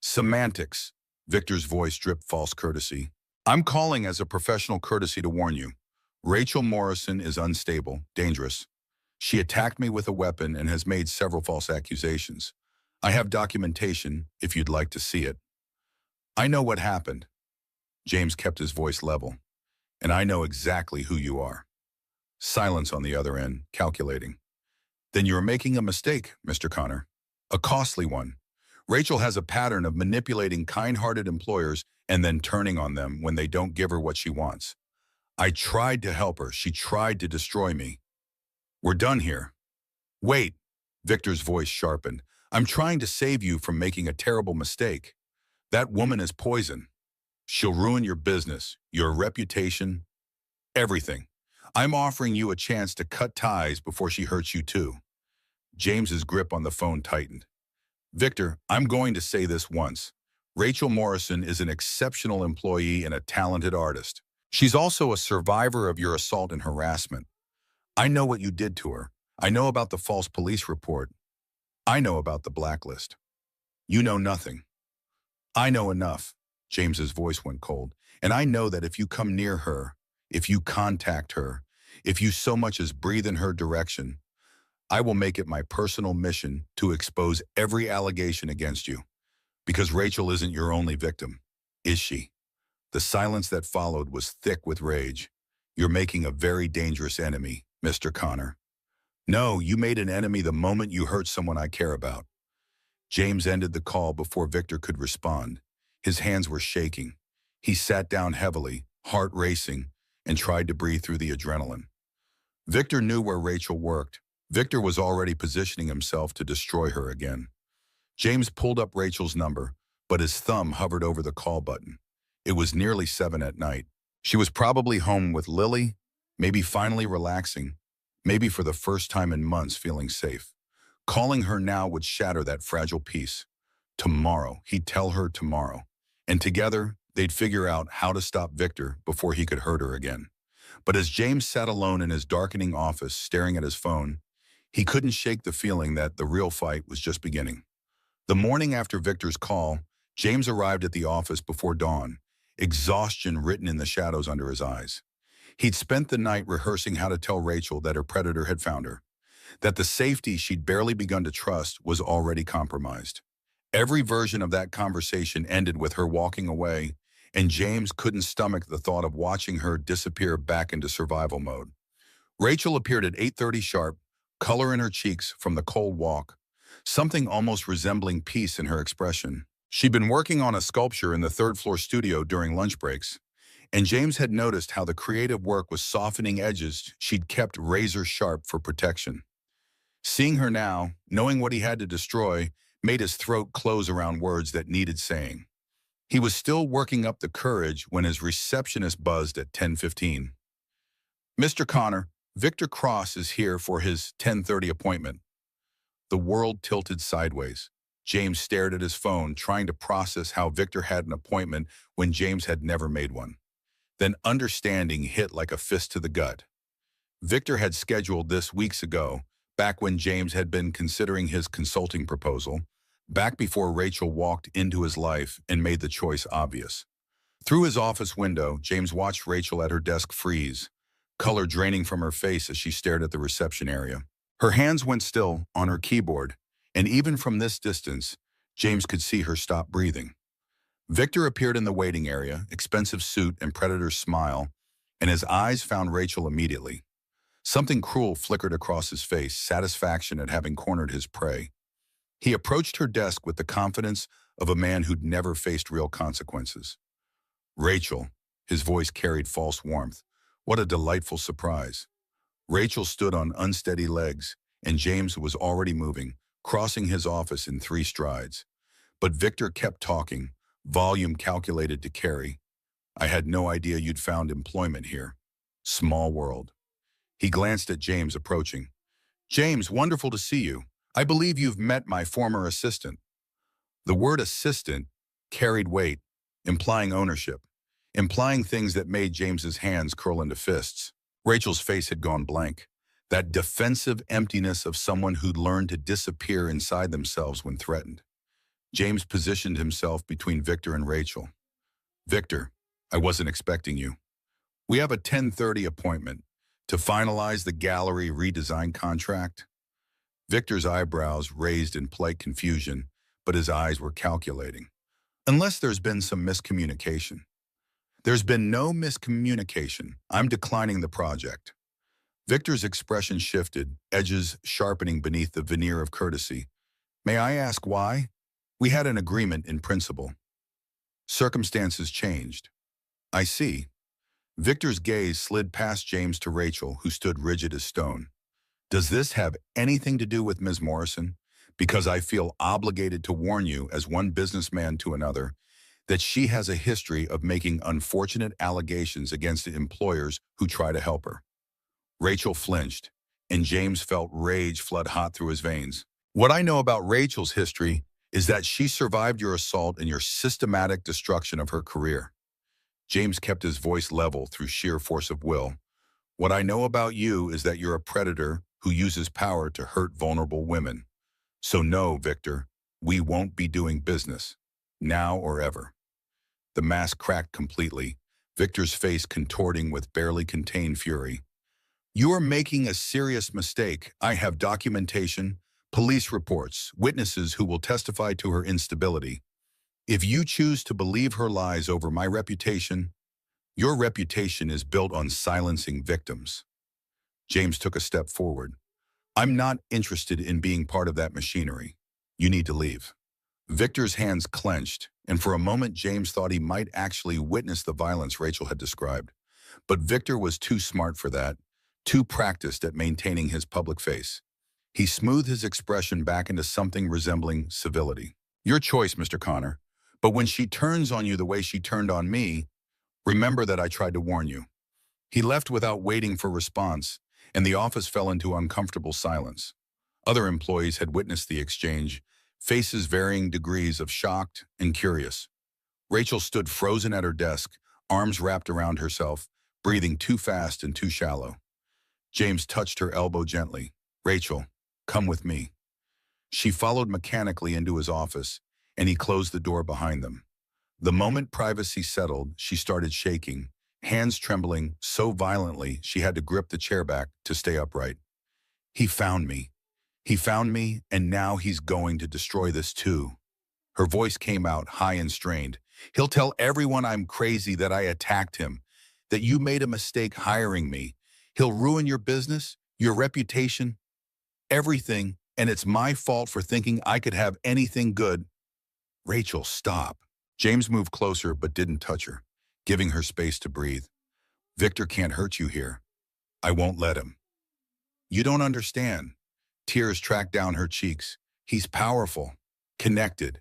Semantics. Victor's voice dripped false courtesy. I'm calling as a professional courtesy to warn you. Rachel Morrison is unstable, dangerous. She attacked me with a weapon and has made several false accusations. I have documentation, if you'd like to see it. I know what happened. James kept his voice level. And I know exactly who you are. Silence on the other end, calculating. Then you're making a mistake, Mr. Connor. A costly one. Rachel has a pattern of manipulating kind-hearted employers and then turning on them when they don't give her what she wants. I tried to help her. She tried to destroy me. We're done here. Wait, Victor's voice sharpened. I'm trying to save you from making a terrible mistake. That woman is poison. She'll ruin your business, your reputation, everything. I'm offering you a chance to cut ties before she hurts you too. James's grip on the phone tightened. Victor, I'm going to say this once. Rachel Morrison is an exceptional employee and a talented artist. She's also a survivor of your assault and harassment. I know what you did to her. I know about the false police report. I know about the blacklist. You know nothing. I know enough. James's voice went cold. And I know that if you come near her, if you contact her, if you so much as breathe in her direction, I will make it my personal mission to expose every allegation against you. Because Rachel isn't your only victim, is she? The silence that followed was thick with rage. You're making a very dangerous enemy, Mr. Connor. No, you made an enemy the moment you hurt someone I care about. James ended the call before Victor could respond. His hands were shaking. He sat down heavily, heart racing, and tried to breathe through the adrenaline. Victor knew where Rachel worked. Victor was already positioning himself to destroy her again. James pulled up Rachel's number, but his thumb hovered over the call button. It was nearly 7 at night. She was probably home with Lily, maybe finally relaxing, maybe for the first time in months feeling safe. Calling her now would shatter that fragile peace. Tomorrow, he'd tell her tomorrow. And together, they'd figure out how to stop Victor before he could hurt her again. But as James sat alone in his darkening office staring at his phone, he couldn't shake the feeling that the real fight was just beginning. The morning after Victor's call, James arrived at the office before dawn, exhaustion written in the shadows under his eyes. He'd spent the night rehearsing how to tell Rachel that her predator had found her, that the safety she'd barely begun to trust was already compromised. Every version of that conversation ended with her walking away, and James couldn't stomach the thought of watching her disappear back into survival mode. Rachel appeared at 8:30 sharp, color in her cheeks from the cold walk, something almost resembling peace in her expression. She'd been working on a sculpture in the third-floor studio during lunch breaks, and James had noticed how the creative work was softening edges she'd kept razor-sharp for protection. Seeing her now, knowing what he had to destroy, made his throat close around words that needed saying. He was still working up the courage when his receptionist buzzed at 10:15. Mr. Connor, Victor Cross is here for his 10:30 appointment. The world tilted sideways. James stared at his phone, trying to process how Victor had an appointment when James had never made one. Then understanding hit like a fist to the gut. Victor had scheduled this weeks ago, back when James had been considering his consulting proposal, back before Rachel walked into his life and made the choice obvious. Through his office window, James watched Rachel at her desk freeze, color draining from her face as she stared at the reception area. Her hands went still on her keyboard, and even from this distance, James could see her stop breathing. Victor appeared in the waiting area, expensive suit and predator's smile, and his eyes found Rachel immediately. Something cruel flickered across his face, satisfaction at having cornered his prey. He approached her desk with the confidence of a man who'd never faced real consequences. Rachel, his voice carried false warmth. What a delightful surprise. Rachel stood on unsteady legs, and James was already moving, crossing his office in 3 strides. But Victor kept talking, volume calculated to carry. I had no idea you'd found employment here. Small world. He glanced at James approaching. James, wonderful to see you. I believe you've met my former assistant. The word assistant carried weight, implying ownership, implying things that made James's hands curl into fists. Rachel's face had gone blank. That defensive emptiness of someone who'd learned to disappear inside themselves when threatened. James positioned himself between Victor and Rachel. Victor, I wasn't expecting you. We have a 10:30 appointment to finalize the gallery redesign contract. Victor's eyebrows raised in polite confusion, but his eyes were calculating. Unless there's been some miscommunication. There's been no miscommunication. I'm declining the project. Victor's expression shifted, edges sharpening beneath the veneer of courtesy. May I ask why? We had an agreement in principle. Circumstances changed. I see. Victor's gaze slid past James to Rachel, who stood rigid as stone. Does this have anything to do with Ms. Morrison? Because I feel obligated to warn you, as one businessman to another, that she has a history of making unfortunate allegations against employers who try to help her. Rachel flinched, and James felt rage flood hot through his veins. What I know about Rachel's history is that she survived your assault and your systematic destruction of her career. James kept his voice level through sheer force of will. What I know about you is that you're a predator who uses power to hurt vulnerable women. So no, Victor, we won't be doing business, now or ever. The mask cracked completely, Victor's face contorting with barely contained fury. You are making a serious mistake. I have documentation, police reports, witnesses who will testify to her instability. If you choose to believe her lies over my reputation, your reputation is built on silencing victims. James took a step forward. I'm not interested in being part of that machinery. You need to leave. Victor's hands clenched, and for a moment James thought he might actually witness the violence Rachel had described. But Victor was too smart for that, too practiced at maintaining his public face. He smoothed his expression back into something resembling civility. Your choice, Mr. Connor. But when she turns on you the way she turned on me, remember that I tried to warn you. He left without waiting for response, and the office fell into uncomfortable silence. Other employees had witnessed the exchange, faces varying degrees of shocked and curious. Rachel stood frozen at her desk, arms wrapped around herself, breathing too fast and too shallow. James touched her elbow gently. Rachel, come with me. She followed mechanically into his office, and he closed the door behind them. The moment privacy settled, she started shaking, hands trembling so violently she had to grip the chair back to stay upright. He found me. He found me, and now he's going to destroy this too. Her voice came out high and strained. He'll tell everyone I'm crazy, that I attacked him, that you made a mistake hiring me. He'll ruin your business, your reputation, everything, and it's my fault for thinking I could have anything good. Rachel, stop. James moved closer but didn't touch her, giving her space to breathe. Victor can't hurt you here. I won't let him. You don't understand. Tears tracked down her cheeks. He's powerful, connected.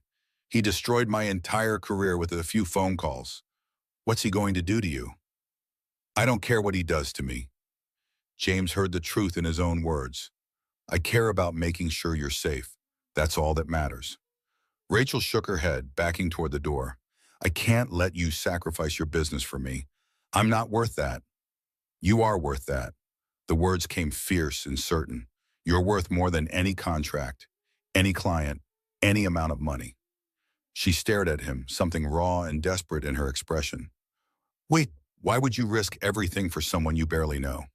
He destroyed my entire career with a few phone calls. What's he going to do to you? I don't care what he does to me. James heard the truth in his own words. I care about making sure you're safe. That's all that matters. Rachel shook her head, backing toward the door. I can't let you sacrifice your business for me. I'm not worth that. You are worth that. The words came fierce and certain. You're worth more than any contract, any client, any amount of money. She stared at him, something raw and desperate in her expression. Wait, why would you risk everything for someone you barely know?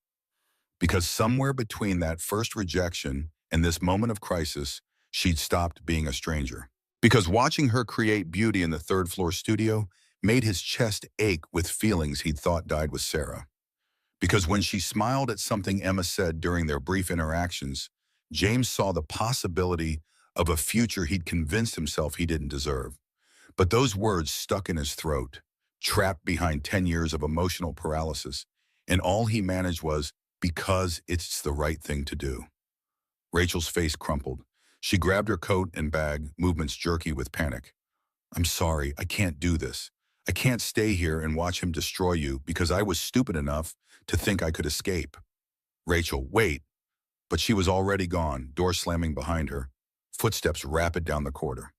Because somewhere between that first rejection and this moment of crisis, she'd stopped being a stranger. Because watching her create beauty in the third-floor studio made his chest ache with feelings he'd thought died with Sarah. Because when she smiled at something Emma said during their brief interactions, James saw the possibility of a future he'd convinced himself he didn't deserve. But those words stuck in his throat, trapped behind 10 years of emotional paralysis, and all he managed was, because it's the right thing to do. Rachel's face crumpled. She grabbed her coat and bag, movements jerky with panic. I'm sorry, I can't do this. I can't stay here and watch him destroy you because I was stupid enough to think I could escape. Rachel, wait. But she was already gone, door slamming behind her, footsteps rapid down the corridor.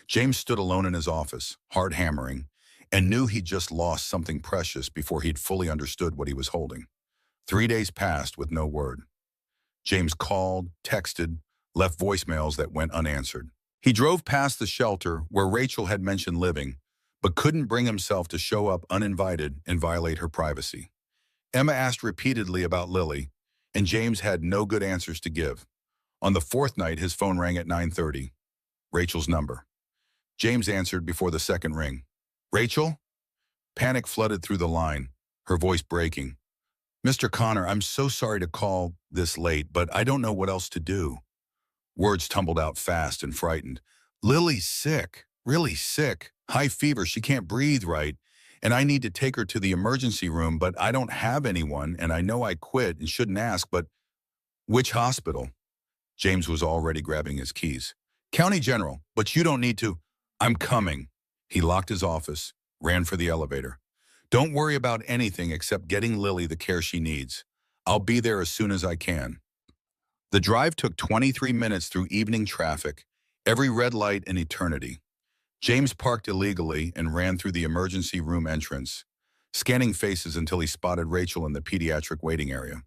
James stood alone in his office, heart hammering, and knew he'd just lost something precious before he'd fully understood what he was holding. 3 days passed with no word. James called, texted, left voicemails that went unanswered. He drove past the shelter where Rachel had mentioned living, but couldn't bring himself to show up uninvited and violate her privacy. Emma asked repeatedly about Lily, and James had no good answers to give. On the fourth night, his phone rang at 9:30. Rachel's number. James answered before the second ring. Rachel? Panic flooded through the line, her voice breaking. Mr. Connor, I'm so sorry to call this late, but I don't know what else to do. Words tumbled out fast and frightened. Lily's sick, really sick. High fever, she can't breathe right. And I need to take her to the emergency room, but I don't have anyone, and I know I quit and shouldn't ask, but which hospital? James was already grabbing his keys. County General, but you don't need to. I'm coming. He locked his office, ran for the elevator. Don't worry about anything except getting Lily the care she needs. I'll be there as soon as I can. The drive took 23 minutes through evening traffic, every red light an eternity. James parked illegally and ran through the emergency room entrance, scanning faces until he spotted Rachel in the pediatric waiting area.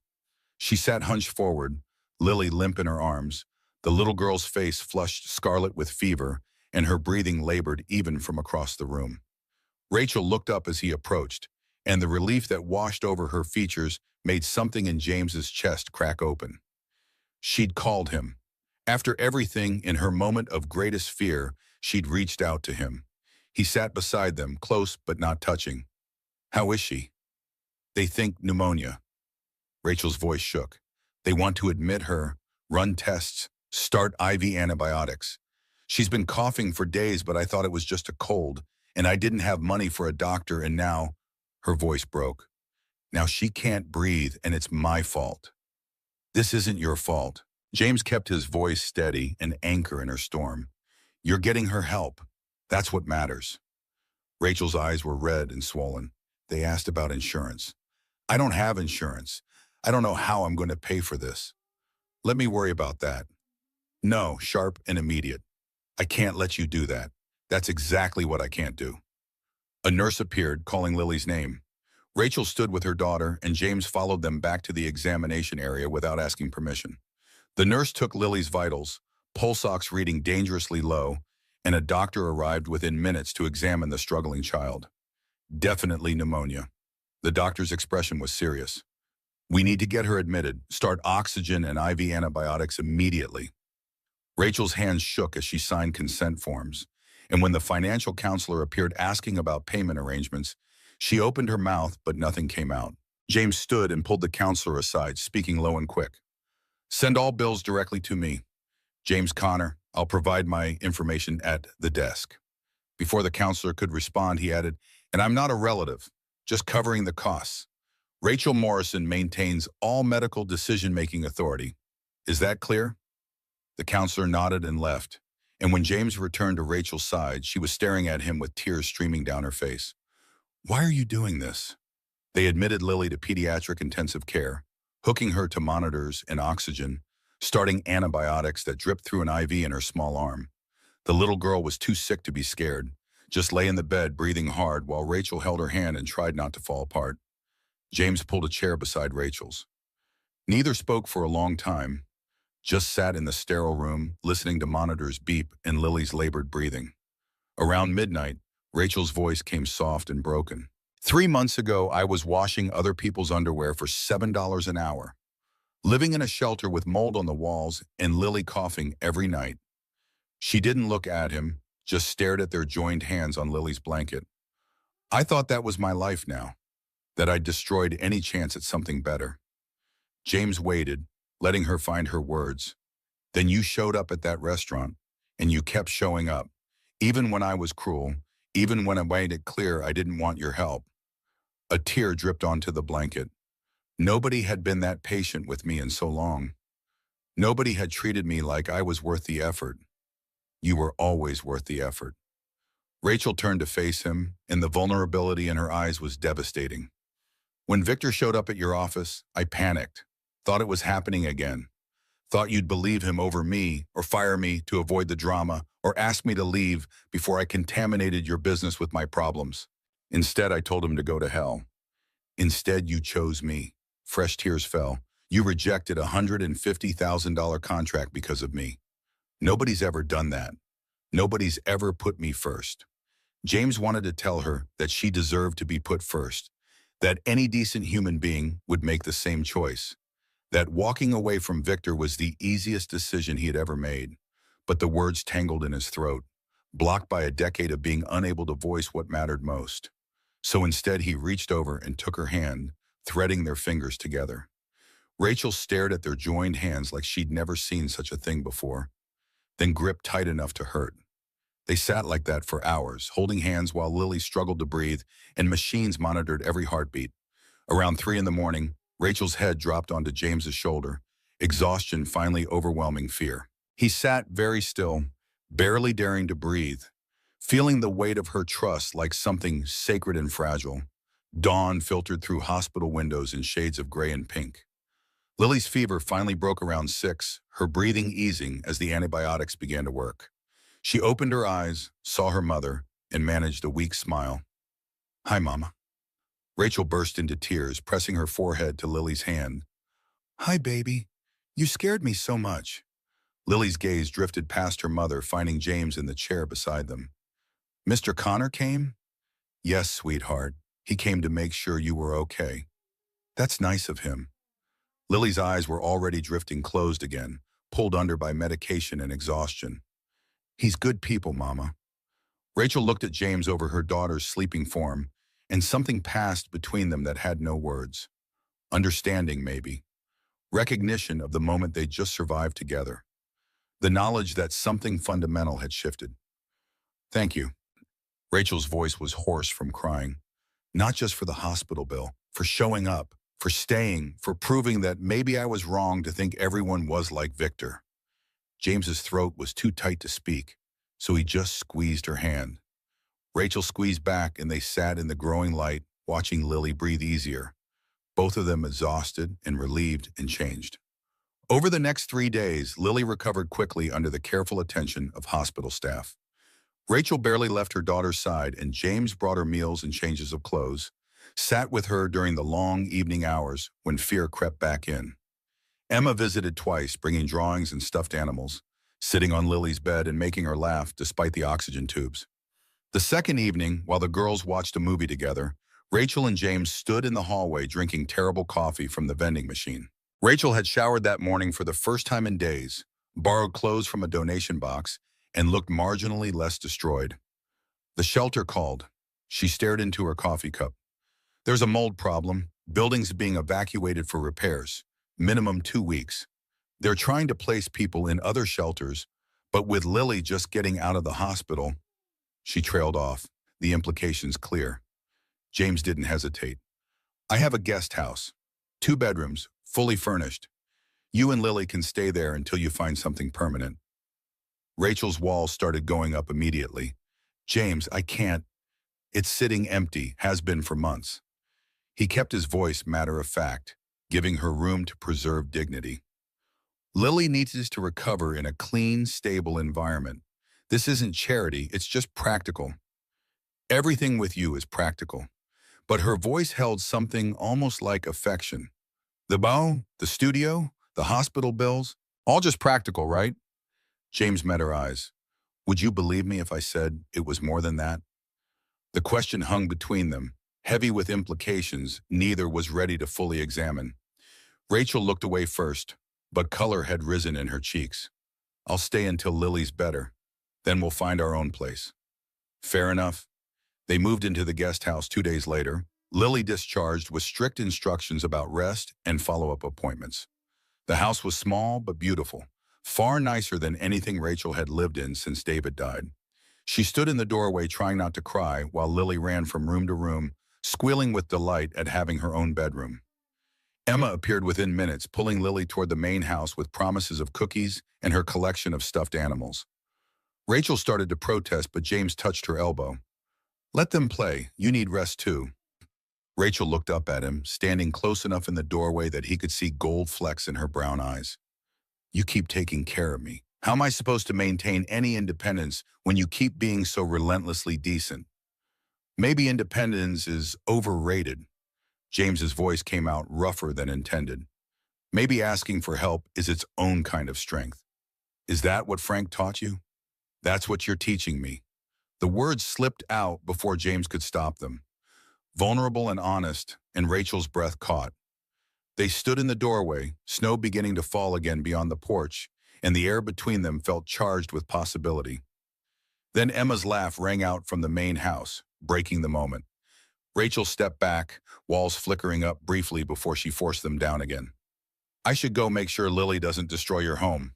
She sat hunched forward, Lily limp in her arms, the little girl's face flushed scarlet with fever, and her breathing labored even from across the room. Rachel looked up as he approached, and the relief that washed over her features made something in James's chest crack open. She'd called him. After everything, in her moment of greatest fear, she'd reached out to him. He sat beside them, close but not touching. How is she? They think pneumonia. Rachel's voice shook. They want to admit her, run tests, start IV antibiotics. She's been coughing for days, but I thought it was just a cold, and I didn't have money for a doctor, and now, her voice broke. Now she can't breathe, and it's my fault. This isn't your fault. James kept his voice steady, an anchor in her storm. You're getting her help. That's what matters. Rachel's eyes were red and swollen. They asked about insurance. I don't have insurance. I don't know how I'm going to pay for this. Let me worry about that. No, sharp and immediate. I can't let you do that. That's exactly what I can't do. A nurse appeared, calling Lily's name. Rachel stood with her daughter, and James followed them back to the examination area without asking permission. The nurse took Lily's vitals, pulse ox reading dangerously low, and a doctor arrived within minutes to examine the struggling child. Definitely pneumonia. The doctor's expression was serious. We need to get her admitted, start oxygen and IV antibiotics immediately. Rachel's hands shook as she signed consent forms, and when the financial counselor appeared asking about payment arrangements, she opened her mouth, but nothing came out. James stood and pulled the counselor aside, speaking low and quick. Send all bills directly to me. James Connor, I'll provide my information at the desk. Before the counselor could respond, he added, and I'm not a relative, just covering the costs. Rachel Morrison maintains all medical decision-making authority. Is that clear? The counselor nodded and left, and when James returned to Rachel's side, she was staring at him with tears streaming down her face. Why are you doing this? They admitted Lily to pediatric intensive care, hooking her to monitors and oxygen, starting antibiotics that dripped through an IV in her small arm. The little girl was too sick to be scared, just lay in the bed breathing hard while Rachel held her hand and tried not to fall apart. James pulled a chair beside Rachel's. Neither spoke for a long time, just sat in the sterile room, listening to monitors beep and Lily's labored breathing. Around midnight, Rachel's voice came soft and broken. 3 months ago, I was washing other people's underwear for $7 an hour, living in a shelter with mold on the walls and Lily coughing every night. She didn't look at him, just stared at their joined hands on Lily's blanket. I thought that was my life now, that I'd destroyed any chance at something better. James waited, letting her find her words. Then you showed up at that restaurant, and you kept showing up, even when I was cruel, even when I made it clear I didn't want your help. A tear dripped onto the blanket. Nobody had been that patient with me in so long. Nobody had treated me like I was worth the effort. You were always worth the effort. Rachel turned to face him, and the vulnerability in her eyes was devastating. When Victor showed up at your office, I panicked. Thought it was happening again. Thought you'd believe him over me, or fire me to avoid the drama, or ask me to leave before I contaminated your business with my problems. Instead, I told him to go to hell. Instead, you chose me. Fresh tears fell. You rejected a $150,000 contract because of me. Nobody's ever done that. Nobody's ever put me first. James wanted to tell her that she deserved to be put first, that any decent human being would make the same choice, that walking away from Victor was the easiest decision he had ever made. But the words tangled in his throat, blocked by a decade of being unable to voice what mattered most. So instead, he reached over and took her hand, threading their fingers together. Rachel stared at their joined hands like she'd never seen such a thing before, then gripped tight enough to hurt. They sat like that for hours, holding hands while Lily struggled to breathe and machines monitored every heartbeat. Around 3 in the morning, Rachel's head dropped onto James's shoulder, exhaustion finally overwhelming fear. He sat very still, barely daring to breathe, feeling the weight of her trust like something sacred and fragile. Dawn filtered through hospital windows in shades of gray and pink. Lily's fever finally broke around 6, her breathing easing as the antibiotics began to work. She opened her eyes, saw her mother, and managed a weak smile. "Hi, Mama." Rachel burst into tears, pressing her forehead to Lily's hand. "Hi, baby. You scared me so much." Lily's gaze drifted past her mother, finding James in the chair beside them. "Mr. Connor came?" "Yes, sweetheart. He came to make sure you were okay." "That's nice of him." Lily's eyes were already drifting closed again, pulled under by medication and exhaustion. "He's good people, Mama." Rachel looked at James over her daughter's sleeping form, and something passed between them that had no words. Understanding, maybe. Recognition of the moment they'd just survived together. The knowledge that something fundamental had shifted. "Thank you." Rachel's voice was hoarse from crying. "Not just for the hospital bill, for showing up, for staying, for proving that maybe I was wrong to think everyone was like Victor." James's throat was too tight to speak, so he just squeezed her hand. Rachel squeezed back, and they sat in the growing light, watching Lily breathe easier, both of them exhausted and relieved and changed. Over the next 3 days, Lily recovered quickly under the careful attention of hospital staff. Rachel barely left her daughter's side, and James brought her meals and changes of clothes, sat with her during the long evening hours when fear crept back in. Emma visited twice, bringing drawings and stuffed animals, sitting on Lily's bed and making her laugh despite the oxygen tubes. The second evening, while the girls watched a movie together, Rachel and James stood in the hallway drinking terrible coffee from the vending machine. Rachel had showered that morning for the first time in days, borrowed clothes from a donation box, and looked marginally less destroyed. The shelter called. She stared into her coffee cup. "There's a mold problem. Buildings being evacuated for repairs. Minimum 2 weeks. They're trying to place people in other shelters, but with Lily just getting out of the hospital." She trailed off, the implications clear. James didn't hesitate. "I have a guest house. 2 bedrooms, fully furnished. You and Lily can stay there until you find something permanent." Rachel's walls started going up immediately. "James, I can't. It's sitting empty, has been for months." He kept his voice matter of fact, giving her room to preserve dignity. "Lily needs to recover in a clean, stable environment. This isn't charity, it's just practical. Everything with you is practical." But her voice held something almost like affection. "The bow, the studio, the hospital bills, all just practical, right?" James met her eyes. "Would you believe me if I said it was more than that?" The question hung between them, heavy with implications neither was ready to fully examine. Rachel looked away first, but color had risen in her cheeks. "I'll stay until Lily's better. Then we'll find our own place." "Fair enough." They moved into the guest house 2 days later, Lily discharged with strict instructions about rest and follow-up appointments. The house was small but beautiful, far nicer than anything Rachel had lived in since David died. She stood in the doorway trying not to cry while Lily ran from room to room, squealing with delight at having her own bedroom. Emma appeared within minutes, pulling Lily toward the main house with promises of cookies and her collection of stuffed animals. Rachel started to protest, but James touched her elbow. Let them play. You need rest too. Rachel looked up at him, standing close enough in the doorway that he could see gold flecks in her brown eyes. You keep taking care of me. How am I supposed to maintain any independence when you keep being so relentlessly decent? Maybe independence is overrated. James's voice came out rougher than intended. Maybe asking for help is its own kind of strength. Is that what Frank taught you? That's what you're teaching me. The words slipped out before James could stop them. Vulnerable and honest, and Rachel's breath caught. They stood in the doorway, snow beginning to fall again beyond the porch, and the air between them felt charged with possibility. Then Emma's laugh rang out from the main house, breaking the moment. Rachel stepped back, walls flickering up briefly before she forced them down again. I should go make sure Lily doesn't destroy your home.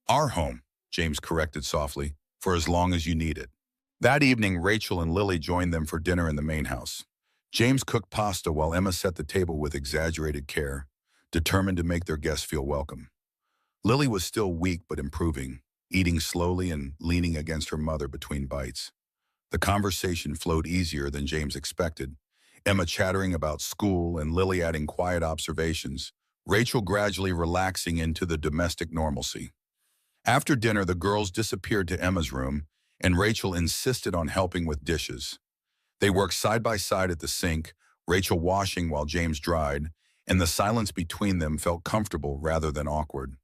Our home, James corrected softly, for as long as you need it. That evening, Rachel and Lily joined them for dinner in the main house. James cooked pasta while Emma set the table with exaggerated care, determined to make their guests feel welcome. Lily was still weak but improving, eating slowly and leaning against her mother between bites. The conversation flowed easier than James expected, Emma chattering about school and Lily adding quiet observations, Rachel gradually relaxing into the domestic normalcy. After dinner, the girls disappeared to Emma's room, and Rachel insisted on helping with dishes. They worked side by side at the sink, Rachel washing while James dried, and the silence between them felt comfortable rather than awkward.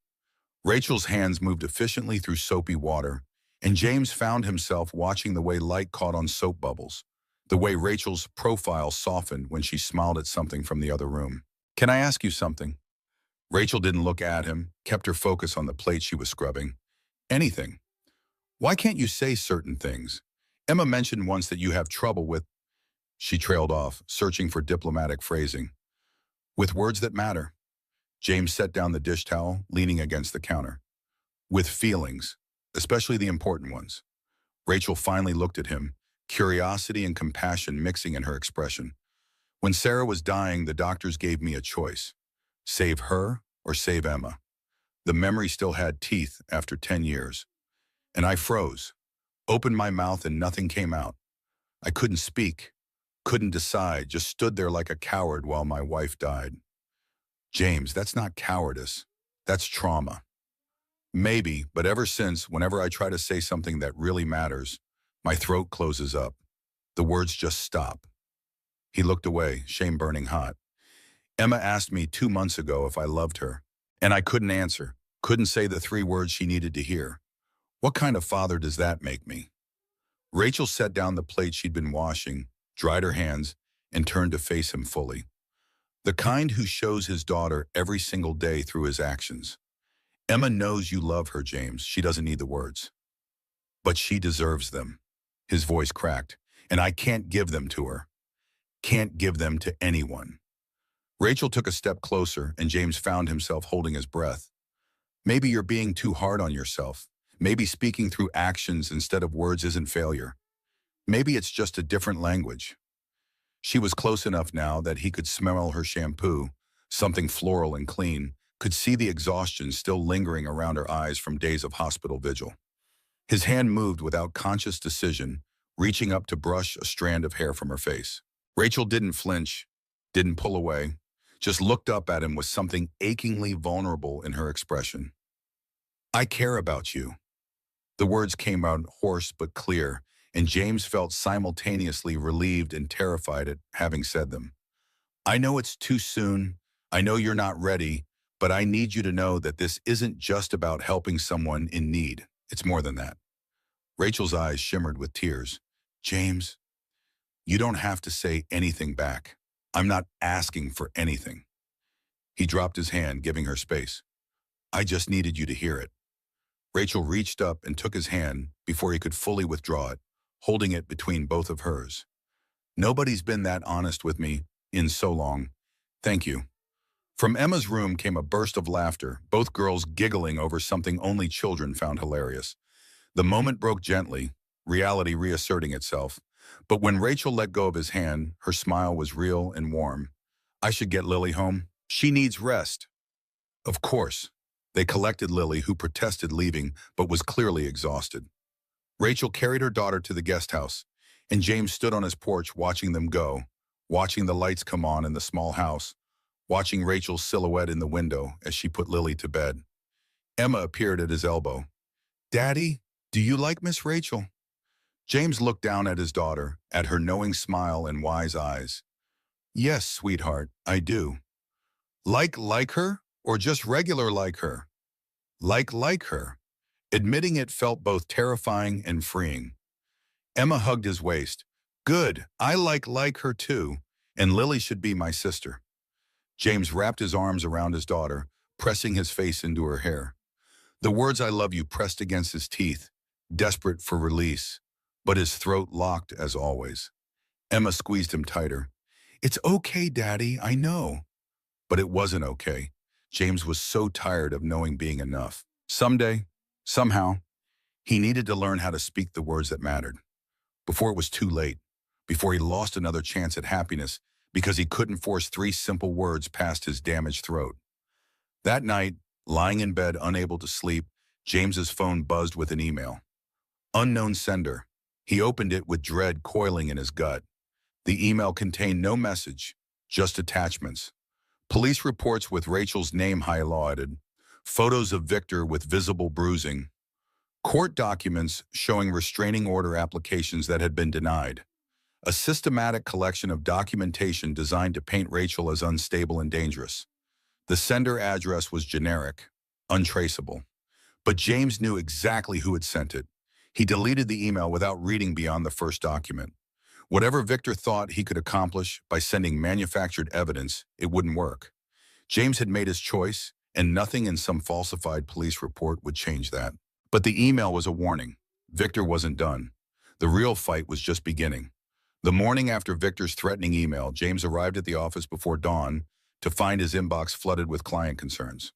Rachel's hands moved efficiently through soapy water, and James found himself watching the way light caught on soap bubbles, the way Rachel's profile softened when she smiled at something from the other room. Can I ask you something? Rachel didn't look at him, kept her focus on the plate she was scrubbing. Anything. Why can't you say certain things? Emma mentioned once that you have trouble with... She trailed off, searching for diplomatic phrasing. With words that matter. James set down the dish towel, leaning against the counter. With feelings, especially the important ones. Rachel finally looked at him, curiosity and compassion mixing in her expression. When Sarah was dying, the doctors gave me a choice. Save her or save Emma. The memory still had teeth after 10 years. And I froze, opened my mouth and nothing came out. I couldn't speak, couldn't decide, just stood there like a coward while my wife died. James, that's not cowardice. That's trauma. Maybe, but ever since, whenever I try to say something that really matters, my throat closes up. The words just stop. He looked away, shame burning hot. Emma asked me 2 months ago if I loved her, and I couldn't answer, couldn't say the 3 words she needed to hear. What kind of father does that make me? Rachel set down the plate she'd been washing, dried her hands, and turned to face him fully. The kind who shows his daughter every single day through his actions. Emma knows you love her, James. She doesn't need the words. But she deserves them. His voice cracked. And I can't give them to her. Can't give them to anyone. Rachel took a step closer, and James found himself holding his breath. Maybe you're being too hard on yourself. Maybe speaking through actions instead of words isn't failure. Maybe it's just a different language. She was close enough now that he could smell her shampoo, something floral and clean, could see the exhaustion still lingering around her eyes from days of hospital vigil. His hand moved without conscious decision, reaching up to brush a strand of hair from her face. Rachel didn't flinch, didn't pull away, just looked up at him with something achingly vulnerable in her expression. I care about you. The words came out hoarse but clear, and James felt simultaneously relieved and terrified at having said them. I know it's too soon. I know you're not ready, but I need you to know that this isn't just about helping someone in need. It's more than that. Rachel's eyes shimmered with tears. James, you don't have to say anything back. I'm not asking for anything. He dropped his hand, giving her space. I just needed you to hear it. Rachel reached up and took his hand before he could fully withdraw it, holding it between both of hers. Nobody's been that honest with me in so long. Thank you. From Emma's room came a burst of laughter, both girls giggling over something only children found hilarious. The moment broke gently, reality reasserting itself. But when Rachel let go of his hand, her smile was real and warm. I should get Lily home. She needs rest. Of course. They collected Lily, who protested leaving, but was clearly exhausted. Rachel carried her daughter to the guest house, and James stood on his porch watching them go, watching the lights come on in the small house, watching Rachel's silhouette in the window as she put Lily to bed. Emma appeared at his elbow. "Daddy, do you like Miss Rachel?" James looked down at his daughter, at her knowing smile and wise eyes. "Yes, sweetheart, I do." Like her, or just regular like her? Like her. Admitting it felt both terrifying and freeing. Emma hugged his waist. "Good, I like her too, and Lily should be my sister." James wrapped his arms around his daughter, pressing his face into her hair. The words "I love you" pressed against his teeth, desperate for release, but his throat locked as always. Emma squeezed him tighter. "It's okay, Daddy, I know." But it wasn't okay. James was so tired of knowing being enough. Someday, somehow, he needed to learn how to speak the words that mattered. Before it was too late, before he lost another chance at happiness because he couldn't force 3 simple words past his damaged throat. That night, lying in bed unable to sleep, James's phone buzzed with an email. Unknown sender. He opened it with dread coiling in his gut. The email contained no message, just attachments. Police reports with Rachel's name highlighted, photos of Victor with visible bruising, court documents showing restraining order applications that had been denied, a systematic collection of documentation designed to paint Rachel as unstable and dangerous. The sender address was generic, untraceable, but James knew exactly who had sent it. He deleted the email without reading beyond the first document. Whatever Victor thought he could accomplish by sending manufactured evidence, it wouldn't work. James had made his choice, and nothing in some falsified police report would change that. But the email was a warning. Victor wasn't done. The real fight was just beginning. The morning after Victor's threatening email, James arrived at the office before dawn to find his inbox flooded with client concerns.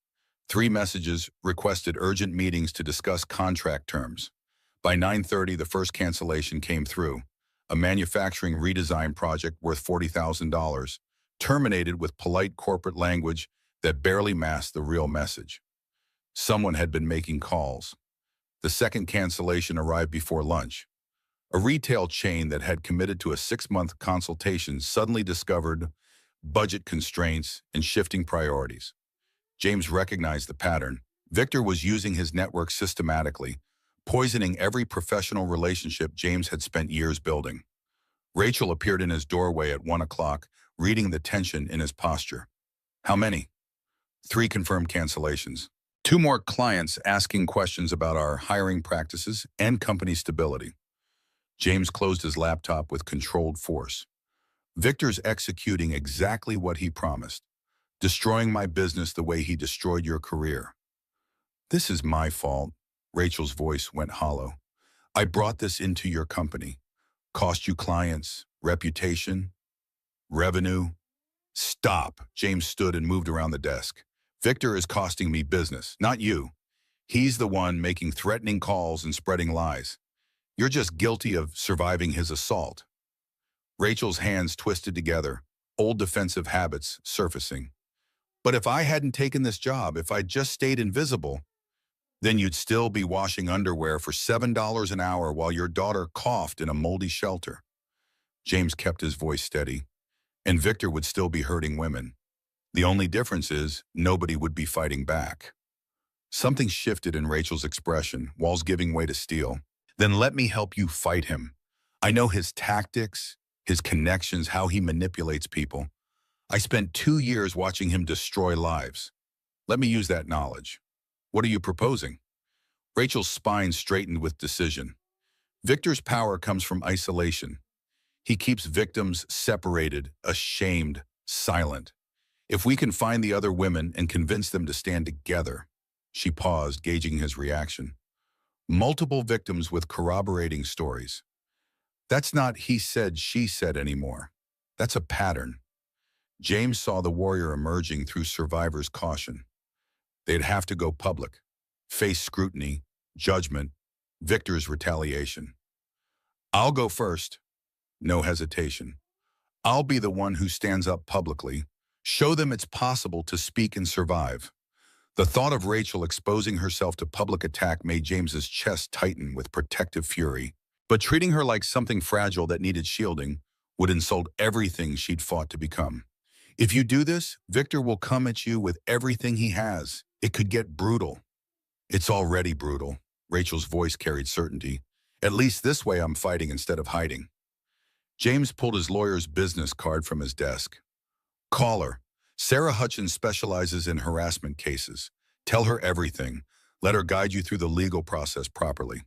3 messages requested urgent meetings to discuss contract terms. By 9:30, the first cancellation came through. A manufacturing redesign project worth $40,000, terminated with polite corporate language that barely masked the real message. Someone had been making calls. The second cancellation arrived before lunch. A retail chain that had committed to a 6-month consultation suddenly discovered budget constraints and shifting priorities. James recognized the pattern. Victor was using his network systematically, poisoning every professional relationship James had spent years building. Rachel appeared in his doorway at 1 o'clock, reading the tension in his posture. "How many?" 3 confirmed cancellations. 2 more clients asking questions about our hiring practices and company stability. James closed his laptop with controlled force. "Victor's executing exactly what he promised, destroying my business the way he destroyed your career." "This is my fault." Rachel's voice went hollow. "I brought this into your company. Cost you clients, reputation, revenue." "Stop." James stood and moved around the desk. "Victor is costing me business, not you. He's the one making threatening calls and spreading lies. You're just guilty of surviving his assault." Rachel's hands twisted together, old defensive habits surfacing. "But if I hadn't taken this job, if I'd just stayed invisible, then you'd still be washing underwear for $7 an hour while your daughter coughed in a moldy shelter." James kept his voice steady. "And Victor would still be hurting women. The only difference is nobody would be fighting back." Something shifted in Rachel's expression, walls giving way to steel. "Then let me help you fight him. I know his tactics, his connections, how he manipulates people. I spent 2 years watching him destroy lives. Let me use that knowledge. What are you proposing?" Rachel's spine straightened with decision. "Victor's power comes from isolation. He keeps victims separated, ashamed, silent. If we can find the other women and convince them to stand together." She paused, gauging his reaction. "Multiple victims with corroborating stories. That's not he said, she said anymore. That's a pattern." James saw the warrior emerging through survivors' caution. They'd have to go public, face scrutiny, judgment, Victor's retaliation. "I'll go first." No hesitation. "I'll be the one who stands up publicly. Show them it's possible to speak and survive." The thought of Rachel exposing herself to public attack made James's chest tighten with protective fury. But treating her like something fragile that needed shielding would insult everything she'd fought to become. If you do this, Victor will come at you with everything he has. It could get brutal. It's already brutal. Rachel's voice carried certainty. At least this way I'm fighting instead of hiding. James pulled his lawyer's business card from his desk. Call her. Sarah Hutchins specializes in harassment cases. Tell her everything. Let her guide you through the legal process properly.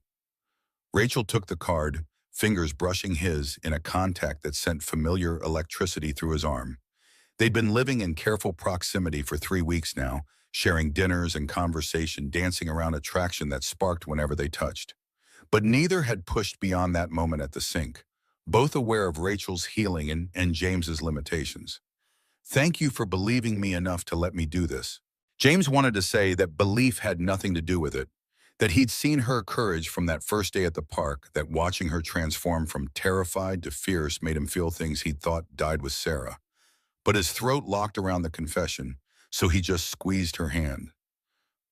Rachel took the card, fingers brushing his in a contact that sent familiar electricity through his arm. They'd been living in careful proximity for 3 weeks now, sharing dinners and conversation, dancing around attraction that sparked whenever they touched. But neither had pushed beyond that moment at the sink, both aware of Rachel's healing and James's limitations. Thank you for believing me enough to let me do this. James wanted to say that belief had nothing to do with it, that he'd seen her courage from that first day at the park, that watching her transform from terrified to fierce made him feel things he'd thought died with Sarah. But his throat locked around the confession, so he just squeezed her hand.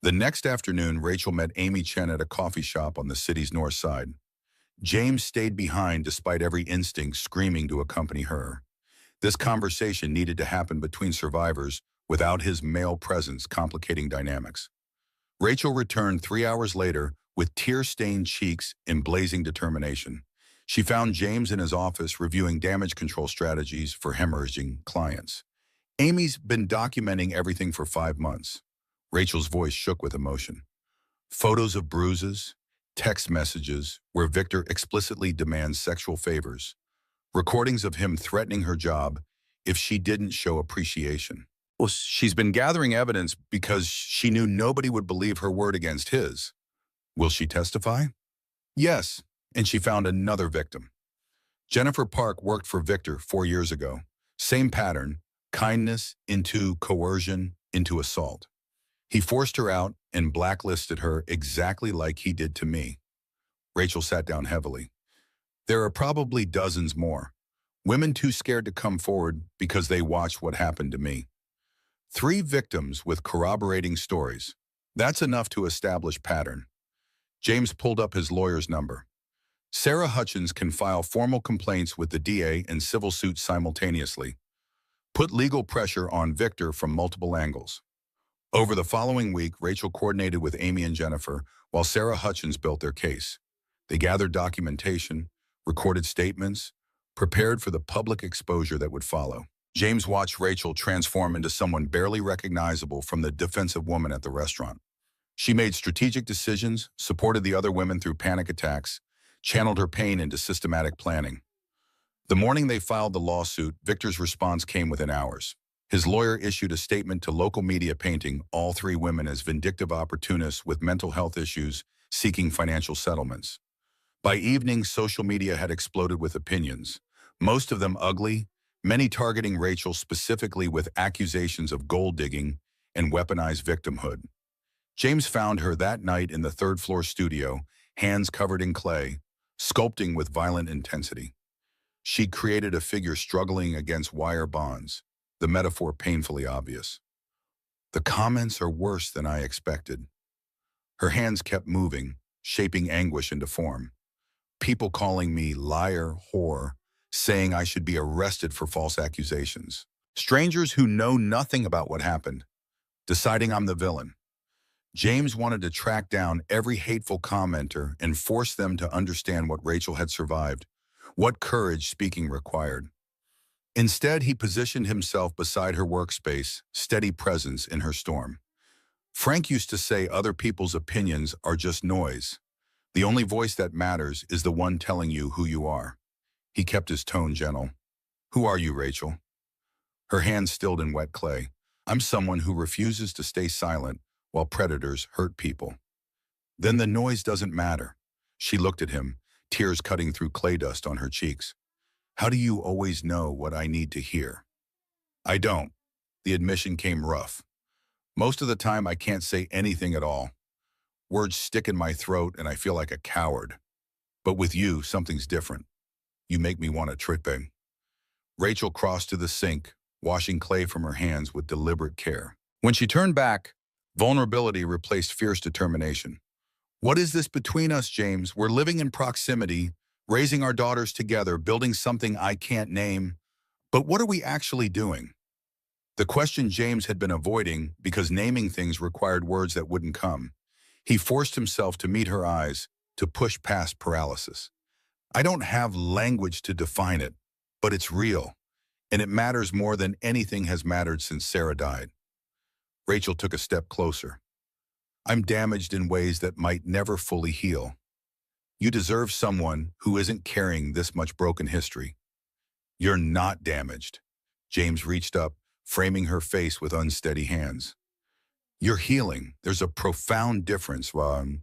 The next afternoon, Rachel met Amy Chen at a coffee shop on the city's north side. James stayed behind despite every instinct screaming to accompany her. This conversation needed to happen between survivors without his male presence complicating dynamics. Rachel returned 3 hours later with tear-stained cheeks and blazing determination. She found James in his office reviewing damage control strategies for hemorrhaging clients. Amy's been documenting everything for 5 months. Rachel's voice shook with emotion. Photos of bruises, text messages where Victor explicitly demands sexual favors, recordings of him threatening her job if she didn't show appreciation. Well, she's been gathering evidence because she knew nobody would believe her word against his. Will she testify? Yes, and she found another victim. Jennifer Park worked for Victor 4 years ago. Same pattern, kindness into coercion into assault. He forced her out and blacklisted her exactly like he did to me. Rachel sat down heavily. There are probably dozens more. Women too scared to come forward because they watched what happened to me. 3 victims with corroborating stories. That's enough to establish pattern. James pulled up his lawyer's number. Sarah Hutchins can file formal complaints with the DA and civil suits simultaneously. Put legal pressure on Victor from multiple angles. Over the following week, Rachel coordinated with Amy and Jennifer while Sarah Hutchins built their case. They gathered documentation, recorded statements, prepared for the public exposure that would follow. James watched Rachel transform into someone barely recognizable from the defensive woman at the restaurant. She made strategic decisions, supported the other women through panic attacks, channeled her pain into systematic planning. The morning they filed the lawsuit, Victor's response came within hours. His lawyer issued a statement to local media painting all 3 women as vindictive opportunists with mental health issues seeking financial settlements. By evening, social media had exploded with opinions, most of them ugly, many targeting Rachel specifically with accusations of gold digging and weaponized victimhood. James found her that night in the 3rd-floor studio, hands covered in clay, sculpting with violent intensity. She created a figure struggling against wire bonds, the metaphor painfully obvious. The comments are worse than I expected. Her hands kept moving, shaping anguish into form. People calling me liar, whore, saying I should be arrested for false accusations. Strangers who know nothing about what happened, deciding I'm the villain. James wanted to track down every hateful commenter and force them to understand what Rachel had survived, what courage speaking required. Instead, he positioned himself beside her workspace, steady presence in her storm. Frank used to say other people's opinions are just noise. The only voice that matters is the one telling you who you are. He kept his tone gentle. Who are you, Rachel? Her hands stilled in wet clay. I'm someone who refuses to stay silent while predators hurt people. Then the noise doesn't matter. She looked at him, tears cutting through clay dust on her cheeks. How do you always know what I need to hear? I don't. The admission came rough. Most of the time I can't say anything at all. Words stick in my throat and I feel like a coward. But with you, something's different. You make me want to trip in. Rachel crossed to the sink, washing clay from her hands with deliberate care. When she turned back, Vulnerability replaced fierce determination. What is this between us, James? We're living in proximity, raising our daughters together, building something I can't name. But what are we actually doing? The question James had been avoiding because naming things required words that wouldn't come. He forced himself to meet her eyes, to push past paralysis. I don't have language to define it, but it's real, and it matters more than anything has mattered since Sarah died. Rachel took a step closer. I'm damaged in ways that might never fully heal. You deserve someone who isn't carrying this much broken history. You're not damaged. James reached up, framing her face with unsteady hands. You're healing. There's a profound difference, Ron.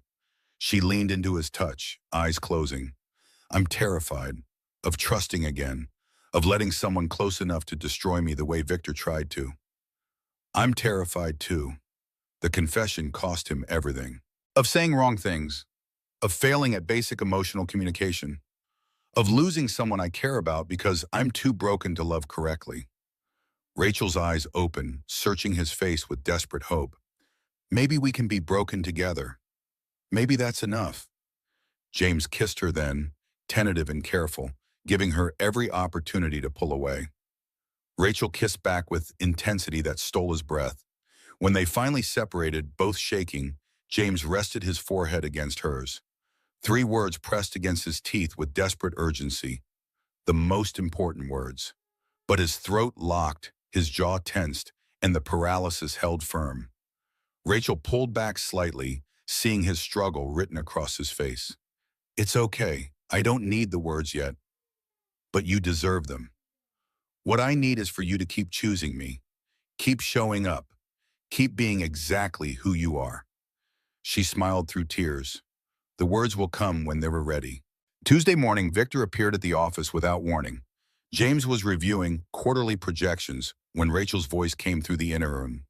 She leaned into his touch, eyes closing. I'm terrified of trusting again, of letting someone close enough to destroy me the way Victor tried to. I'm terrified too. The confession cost him everything. Of saying wrong things, of failing at basic emotional communication, of losing someone I care about because I'm too broken to love correctly. Rachel's eyes open, searching his face with desperate hope. Maybe we can be broken together. Maybe that's enough. James kissed her then, tentative and careful, giving her every opportunity to pull away. Rachel kissed back with intensity that stole his breath. When they finally separated, both shaking, James rested his forehead against hers. 3 words pressed against his teeth with desperate urgency, the most important words. But his throat locked, his jaw tensed, and the paralysis held firm. Rachel pulled back slightly, seeing his struggle written across his face. It's okay. I don't need the words yet. But you deserve them. What I need is for you to keep choosing me. Keep showing up. Keep being exactly who you are. She smiled through tears. The words will come when they were ready. Tuesday morning, Victor appeared at the office without warning. James was reviewing quarterly projections when Rachel's voice came through the inner room,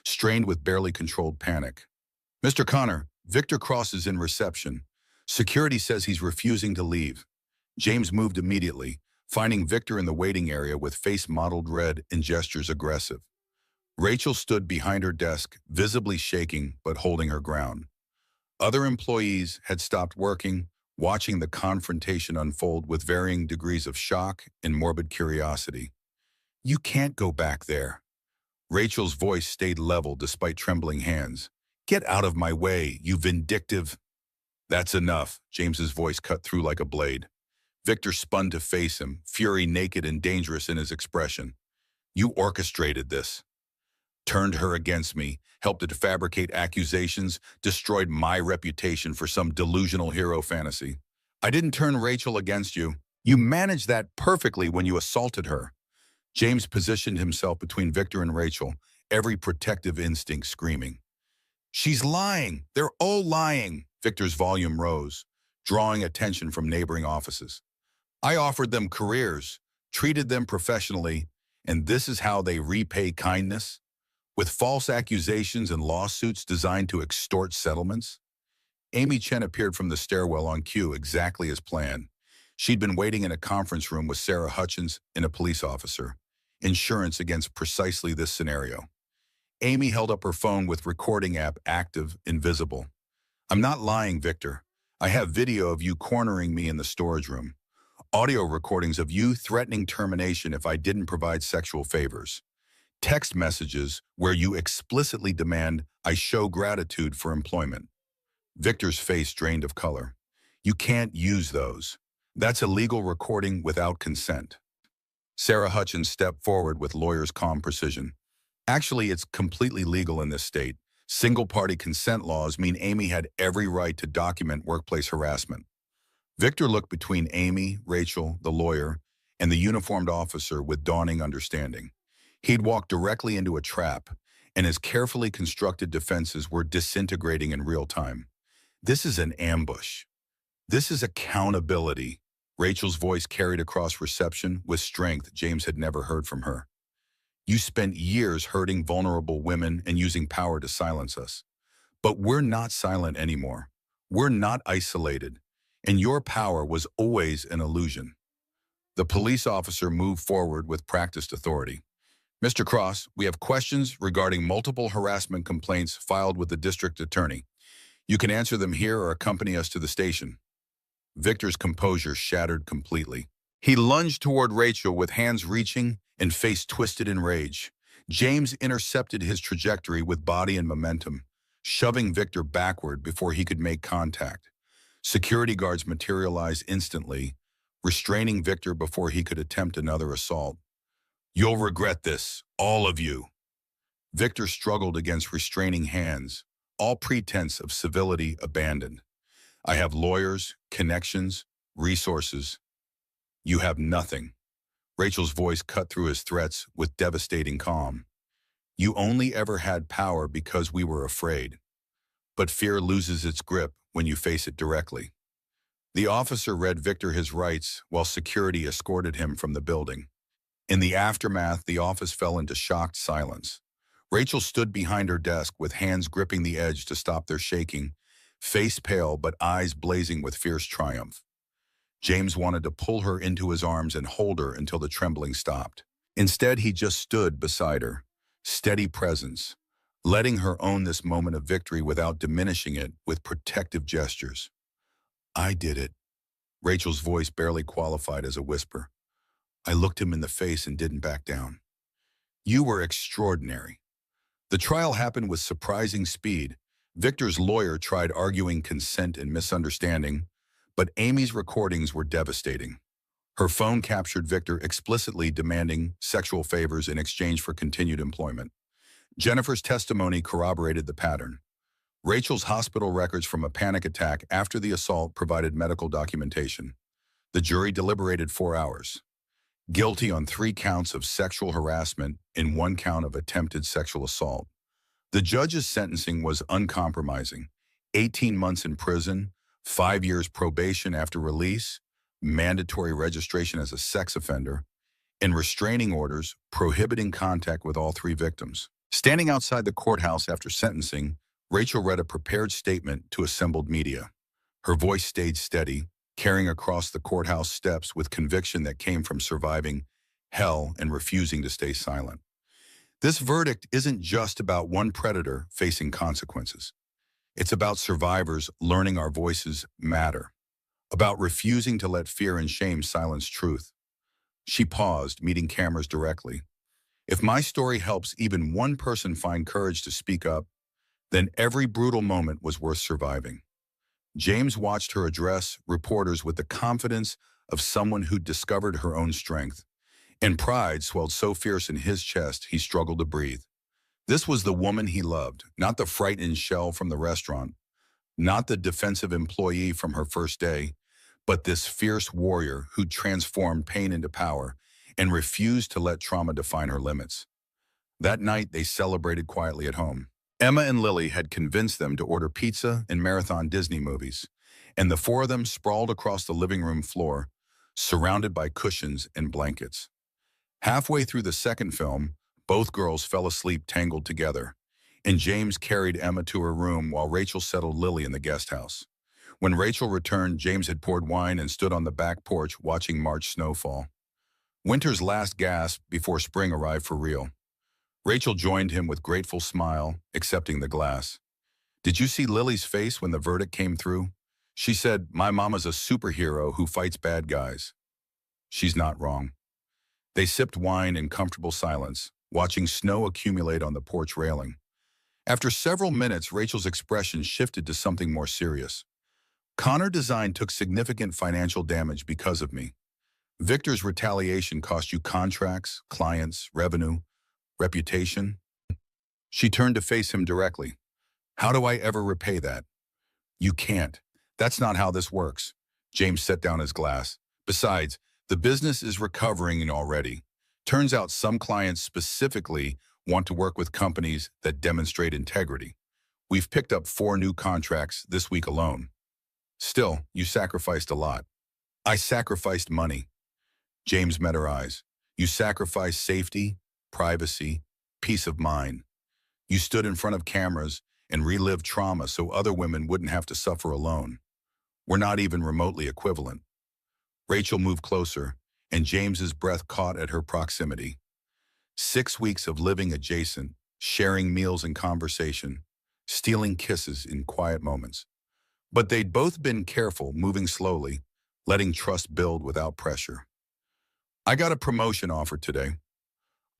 strained with barely controlled panic. Mr. Connor, Victor Cross is in reception. Security says he's refusing to leave. James moved immediately, finding Victor in the waiting area with face mottled red and gestures aggressive. Rachel stood behind her desk, visibly shaking but holding her ground. Other employees had stopped working, watching the confrontation unfold with varying degrees of shock and morbid curiosity. You can't go back there. Rachel's voice stayed level despite trembling hands. Get out of my way, you vindictive. That's enough, James's voice cut through like a blade. Victor spun to face him, fury naked and dangerous in his expression. You orchestrated this. Turned her against me, helped to fabricate accusations, destroyed my reputation for some delusional hero fantasy. I didn't turn Rachel against you. You managed that perfectly when you assaulted her. James positioned himself between Victor and Rachel, every protective instinct screaming. She's lying. They're all lying. Victor's volume rose, drawing attention from neighboring offices. I offered them careers, treated them professionally, and this is how they repay kindness? With false accusations and lawsuits designed to extort settlements? Amy Chen appeared from the stairwell on cue exactly as planned. She'd been waiting in a conference room with Sarah Hutchins and a police officer. Insurance against precisely this scenario. Amy held up her phone with recording app active and visible. I'm not lying, Victor. I have video of you cornering me in the storage room. Audio recordings of you threatening termination if I didn't provide sexual favors. Text messages where you explicitly demand I show gratitude for employment. Victor's face drained of color. You can't use those. That's illegal recording without consent. Sarah Hutchins stepped forward with lawyer's calm precision. Actually, it's completely legal in this state. Single-party consent laws mean Amy had every right to document workplace harassment. Victor looked between Amy, Rachel, the lawyer, and the uniformed officer with dawning understanding. He'd walked directly into a trap, and his carefully constructed defenses were disintegrating in real time. This is an ambush. This is accountability. Rachel's voice carried across reception with strength James had never heard from her. You spent years hurting vulnerable women and using power to silence us. But we're not silent anymore. We're not isolated. And your power was always an illusion. The police officer moved forward with practiced authority. Mr. Cross, we have questions regarding multiple harassment complaints filed with the district attorney. You can answer them here or accompany us to the station. Victor's composure shattered completely. He lunged toward Rachel with hands reaching and face twisted in rage. James intercepted his trajectory with body and momentum, shoving Victor backward before he could make contact. Security guards materialized instantly, restraining Victor before he could attempt another assault. You'll regret this, all of you. Victor struggled against restraining hands, all pretense of civility abandoned. I have lawyers, connections, resources. You have nothing. Rachel's voice cut through his threats with devastating calm. You only ever had power because we were afraid. But fear loses its grip when you face it directly. The officer read Victor his rights while security escorted him from the building. In the aftermath, the office fell into shocked silence. Rachel stood behind her desk with hands gripping the edge to stop their shaking, face pale but eyes blazing with fierce triumph. James wanted to pull her into his arms and hold her until the trembling stopped. Instead, he just stood beside her, steady presence, letting her own this moment of victory without diminishing it with protective gestures. I did it. Rachel's voice barely qualified as a whisper. I looked him in the face and didn't back down. You were extraordinary. The trial happened with surprising speed. Victor's lawyer tried arguing consent and misunderstanding, but Amy's recordings were devastating. Her phone captured Victor explicitly demanding sexual favors in exchange for continued employment. Jennifer's testimony corroborated the pattern. Rachel's hospital records from a panic attack after the assault provided medical documentation. The jury deliberated 4 hours. Guilty on 3 counts of sexual harassment and 1 count of attempted sexual assault. The judge's sentencing was uncompromising. 18 months in prison, 5 years probation after release, mandatory registration as a sex offender, and restraining orders prohibiting contact with all 3 victims. Standing outside the courthouse after sentencing, Rachel read a prepared statement to assembled media. Her voice stayed steady, carrying across the courthouse steps with conviction that came from surviving hell and refusing to stay silent. This verdict isn't just about one predator facing consequences. It's about survivors learning our voices matter, about refusing to let fear and shame silence truth. She paused, meeting cameras directly. If my story helps even one person find courage to speak up, then every brutal moment was worth surviving. James watched her address reporters with the confidence of someone who'd discovered her own strength, and pride swelled so fierce in his chest he struggled to breathe. This was the woman he loved, not the frightened shell from the restaurant, not the defensive employee from her first day, but this fierce warrior who'd transformed pain into power and refused to let trauma define her limits. That night, they celebrated quietly at home. Emma and Lily had convinced them to order pizza and marathon Disney movies, and the 4 of them sprawled across the living room floor, surrounded by cushions and blankets. Halfway through the second film, both girls fell asleep tangled together, and James carried Emma to her room while Rachel settled Lily in the guest house. When Rachel returned, James had poured wine and stood on the back porch watching March snowfall. Winter's last gasp before spring arrived for real. Rachel joined him with grateful smile, accepting the glass. Did you see Lily's face when the verdict came through? She said, my mama's a superhero who fights bad guys. She's not wrong. They sipped wine in comfortable silence, watching snow accumulate on the porch railing. After several minutes, Rachel's expression shifted to something more serious. Connor Design took significant financial damage because of me. Victor's retaliation cost you contracts, clients, revenue, reputation. She turned to face him directly. How do I ever repay that? You can't. That's not how this works. James set down his glass. Besides, the business is recovering already. Turns out some clients specifically want to work with companies that demonstrate integrity. We've picked up 4 new contracts this week alone. Still, you sacrificed a lot. I sacrificed money. James met her eyes. You sacrificed safety, privacy, peace of mind. You stood in front of cameras and relived trauma so other women wouldn't have to suffer alone. We're not even remotely equivalent. Rachel moved closer, and James's breath caught at her proximity. 6 weeks of living adjacent, sharing meals and conversation, stealing kisses in quiet moments. But they'd both been careful, moving slowly, letting trust build without pressure. I got a promotion offer today.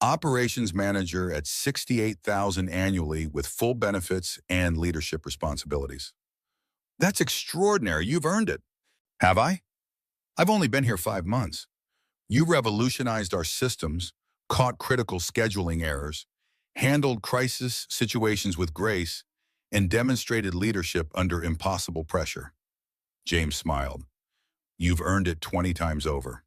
Operations manager at 68,000 annually with full benefits and leadership responsibilities. That's extraordinary. You've earned it. Have I? I've only been here 5 months. You revolutionized our systems, caught critical scheduling errors, handled crisis situations with grace, and demonstrated leadership under impossible pressure. James smiled. You've earned it 20 times over.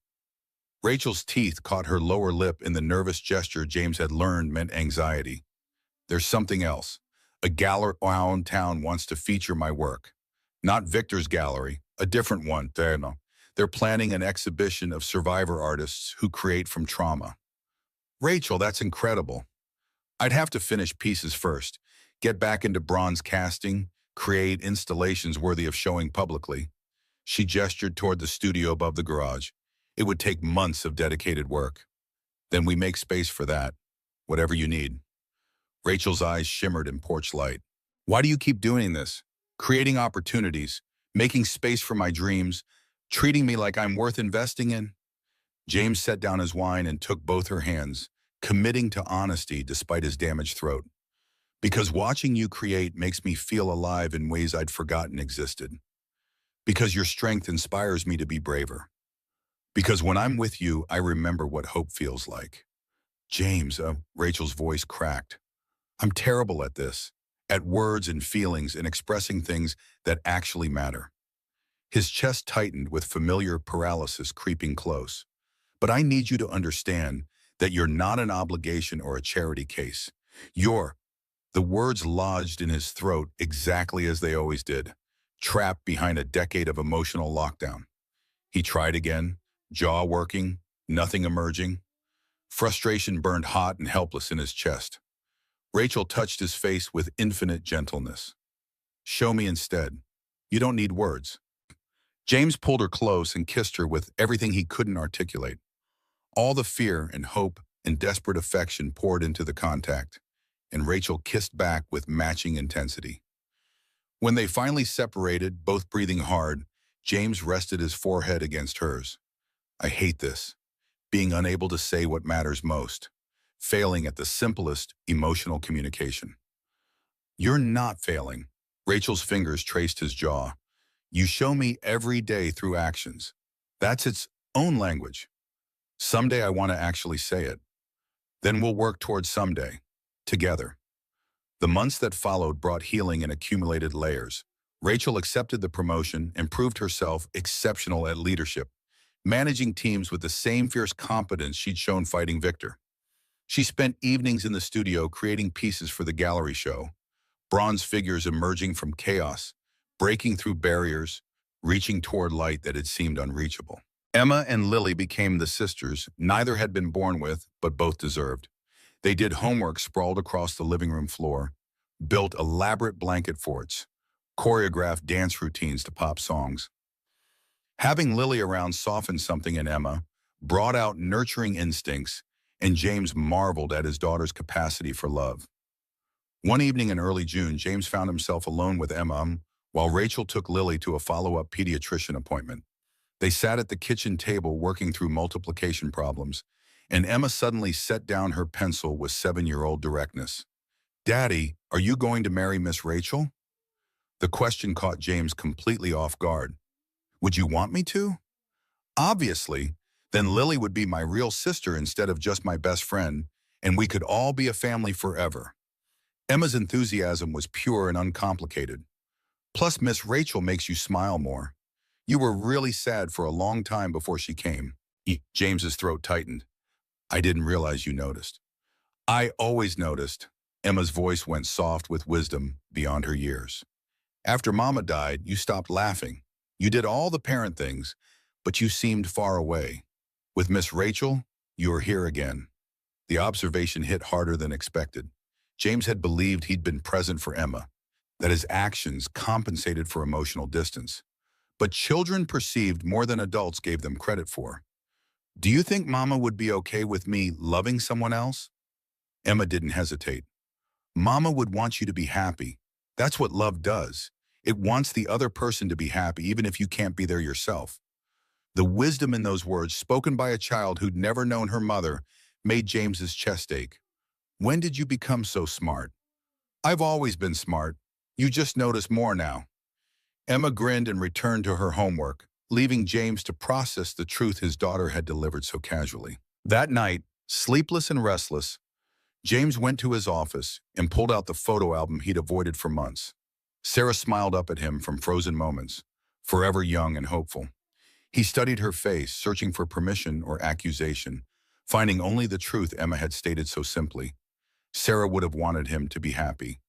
Rachel's teeth caught her lower lip in the nervous gesture James had learned meant anxiety. There's something else. A gallery around town wants to feature my work. Not Victor's gallery, a different one. They're planning an exhibition of survivor artists who create from trauma. Rachel, that's incredible. I'd have to finish pieces first, get back into bronze casting, create installations worthy of showing publicly. She gestured toward the studio above the garage. It would take months of dedicated work. Then we make space for that, whatever you need. Rachel's eyes shimmered in porch light. Why do you keep doing this? Creating opportunities, making space for my dreams, treating me like I'm worth investing in? James set down his wine and took both her hands, committing to honesty despite his damaged throat. Because watching you create makes me feel alive in ways I'd forgotten existed. Because your strength inspires me to be braver. Because when I'm with you, I remember what hope feels like. James, Rachel's voice cracked. I'm terrible at this, at words and feelings and expressing things that actually matter. His chest tightened with familiar paralysis creeping close. But I need you to understand that you're not an obligation or a charity case. The words lodged in his throat exactly as they always did, trapped behind a decade of emotional lockdown. He tried again, jaw working, nothing emerging. Frustration burned hot and helpless in his chest. Rachel touched his face with infinite gentleness. Show me instead. You don't need words. James pulled her close and kissed her with everything he couldn't articulate. All the fear and hope and desperate affection poured into the contact, and Rachel kissed back with matching intensity. When they finally separated, both breathing hard, James rested his forehead against hers. I hate this, being unable to say what matters most, failing at the simplest emotional communication. You're not failing. Rachel's fingers traced his jaw. You show me every day through actions. That's its own language. Someday I want to actually say it. Then we'll work towards someday, together. The months that followed brought healing in accumulated layers. Rachel accepted the promotion and proved herself exceptional at leadership, managing teams with the same fierce competence she'd shown fighting Victor. She spent evenings in the studio creating pieces for the gallery show, bronze figures emerging from chaos, breaking through barriers, reaching toward light that had seemed unreachable. Emma and Lily became the sisters neither had been born with, but both deserved. They did homework sprawled across the living room floor, built elaborate blanket forts, choreographed dance routines to pop songs. Having Lily around softened something in Emma, brought out nurturing instincts, and James marveled at his daughter's capacity for love. One evening in early June, James found himself alone with Emma while Rachel took Lily to a follow-up pediatrician appointment. They sat at the kitchen table working through multiplication problems, and Emma suddenly set down her pencil with 7-year-old directness. Daddy, are you going to marry Miss Rachel? The question caught James completely off guard. Would you want me to? Obviously, then Lily would be my real sister instead of just my best friend, and we could all be a family forever. Emma's enthusiasm was pure and uncomplicated. Plus, Miss Rachel makes you smile more. You were really sad for a long time before she came. James's throat tightened. I didn't realize you noticed. I always noticed. Emma's voice went soft with wisdom beyond her years. After Mama died, you stopped laughing. You did all the parent things, but you seemed far away. With Miss Rachel, you are here again. The observation hit harder than expected. James had believed he'd been present for Emma, that his actions compensated for emotional distance. But children perceived more than adults gave them credit for. Do you think Mama would be okay with me loving someone else? Emma didn't hesitate. Mama would want you to be happy. That's what love does. It wants the other person to be happy, even if you can't be there yourself. The wisdom in those words, spoken by a child who'd never known her mother, made James's chest ache. When did you become so smart? I've always been smart. You just notice more now. Emma grinned and returned to her homework, leaving James to process the truth his daughter had delivered so casually. That night, sleepless and restless, James went to his office and pulled out the photo album he'd avoided for months. Sarah smiled up at him from frozen moments, forever young and hopeful. He studied her face, searching for permission or accusation, finding only the truth Emma had stated so simply. Sarah would have wanted him to be happy.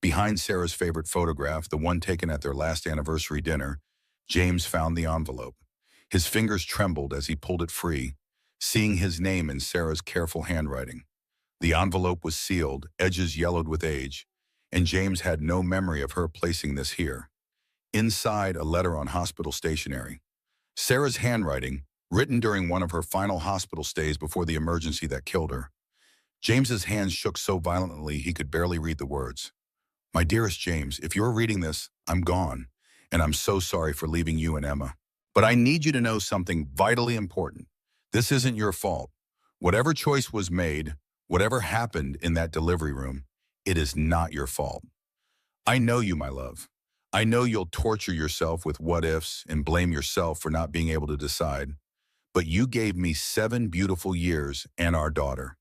Behind Sarah's favorite photograph, the one taken at their last anniversary dinner, James found the envelope. His fingers trembled as he pulled it free, seeing his name in Sarah's careful handwriting. The envelope was sealed, edges yellowed with age, and James had no memory of her placing this here. Inside, a letter on hospital stationery. Sarah's handwriting, written during one of her final hospital stays before the emergency that killed her. James's hands shook so violently he could barely read the words. My dearest James, if you're reading this, I'm gone, and I'm so sorry for leaving you and Emma. But I need you to know something vitally important. This isn't your fault. Whatever choice was made, whatever happened in that delivery room, it is not your fault. I know you, my love. I know you'll torture yourself with what-ifs and blame yourself for not being able to decide. But you gave me 7 beautiful years and our daughter.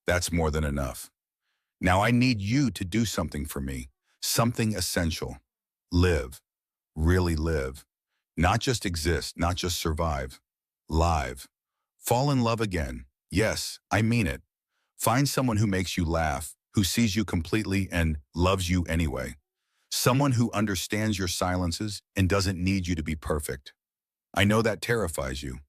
That's more than enough. Now I need you to do something for me, something essential. Live, really live. Not just exist, not just survive. Live. Fall in love again. Yes, I mean it. Find someone who makes you laugh, who sees you completely and loves you anyway. Someone who understands your silences and doesn't need you to be perfect. I know that terrifies you.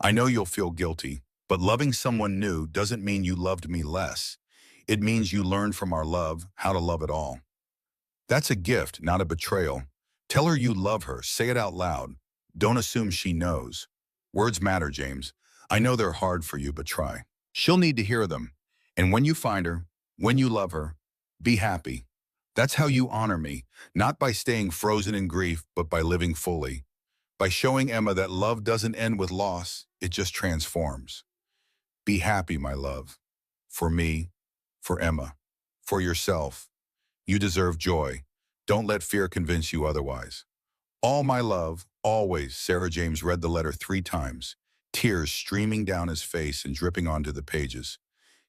I know you'll feel guilty, but loving someone new doesn't mean you loved me less. It means you learned from our love how to love it all. That's a gift, not a betrayal. Tell her you love her. Say it out loud. Don't assume she knows. Words matter, James. I know they're hard for you, but try. She'll need to hear them. And when you find her, when you love her, be happy. That's how you honor me, not by staying frozen in grief, but by living fully. By showing Emma that love doesn't end with loss, it just transforms. Be happy, my love. For me, for Emma, for yourself. You deserve joy. Don't let fear convince you otherwise. All my love, always. Sarah. James read the letter 3 times, tears streaming down his face and dripping onto the pages.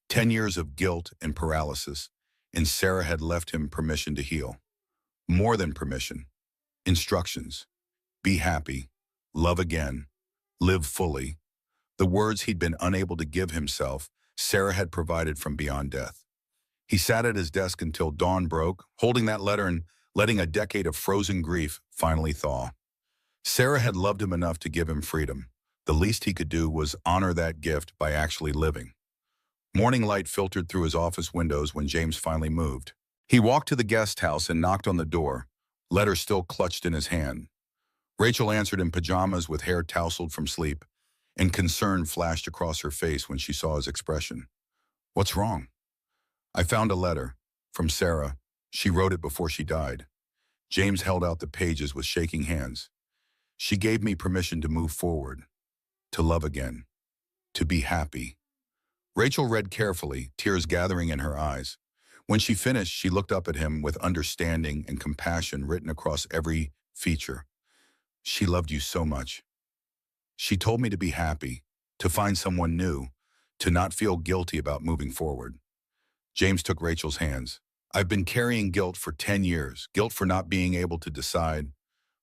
10 years of guilt and paralysis, and Sarah had left him permission to heal. More than permission. Instructions. Be happy. Love again. Live fully. The words he'd been unable to give himself, Sarah had provided from beyond death. He sat at his desk until dawn broke, holding that letter and letting a decade of frozen grief finally thaw. Sarah had loved him enough to give him freedom. The least he could do was honor that gift by actually living. Morning light filtered through his office windows when James finally moved. He walked to the guest house and knocked on the door, letter still clutched in his hand. Rachel answered in pajamas with hair tousled from sleep, and concern flashed across her face when she saw his expression. What's wrong? I found a letter. From Sarah. She wrote it before she died. James held out the pages with shaking hands. She gave me permission to move forward, to love again, to be happy. Rachel read carefully, tears gathering in her eyes. When she finished, she looked up at him with understanding and compassion written across every feature. She loved you so much. She told me to be happy, to find someone new, to not feel guilty about moving forward. James took Rachel's hands. I've been carrying guilt for 10 years, guilt for not being able to decide,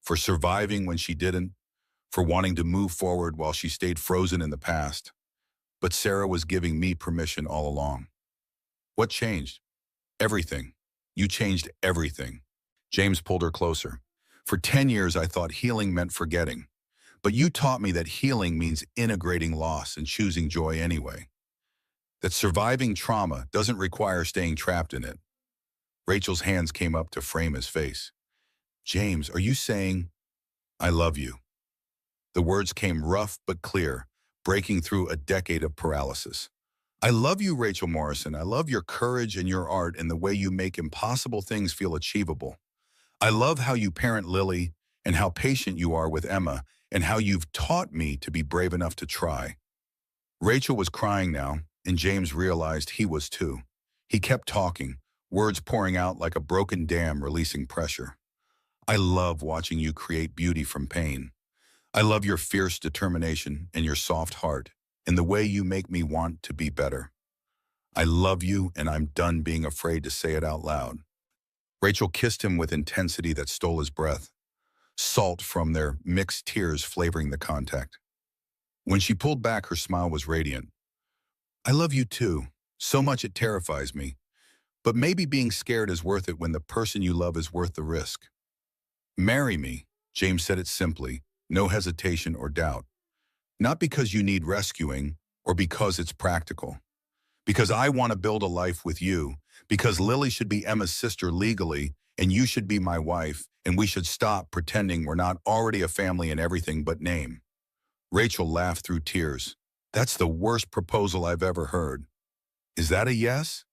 for surviving when she didn't, for wanting to move forward while she stayed frozen in the past. But Sarah was giving me permission all along. What changed? Everything. You changed everything. James pulled her closer. For 10 years, I thought healing meant forgetting. But you taught me that healing means integrating loss and choosing joy anyway. That surviving trauma doesn't require staying trapped in it. Rachel's hands came up to frame his face. James, are you saying, I love you? The words came rough but clear, breaking through a decade of paralysis. I love you, Rachel Morrison. I love your courage and your art and the way you make impossible things feel achievable. I love how you parent Lily and how patient you are with Emma and how you've taught me to be brave enough to try. Rachel was crying now, and James realized he was too. He kept talking, words pouring out like a broken dam releasing pressure. I love watching you create beauty from pain. I love your fierce determination and your soft heart and the way you make me want to be better. I love you, and I'm done being afraid to say it out loud. Rachel kissed him with intensity that stole his breath, salt from their mixed tears flavoring the contact. When she pulled back, her smile was radiant. I love you too, so much it terrifies me. But maybe being scared is worth it when the person you love is worth the risk. Marry me, James said it simply, no hesitation or doubt. Not because you need rescuing or because it's practical. Because I want to build a life with you. Because Lily should be Emma's sister legally, and you should be my wife, and we should stop pretending we're not already a family in everything but name. Rachel laughed through tears. That's the worst proposal I've ever heard. Is that a yes?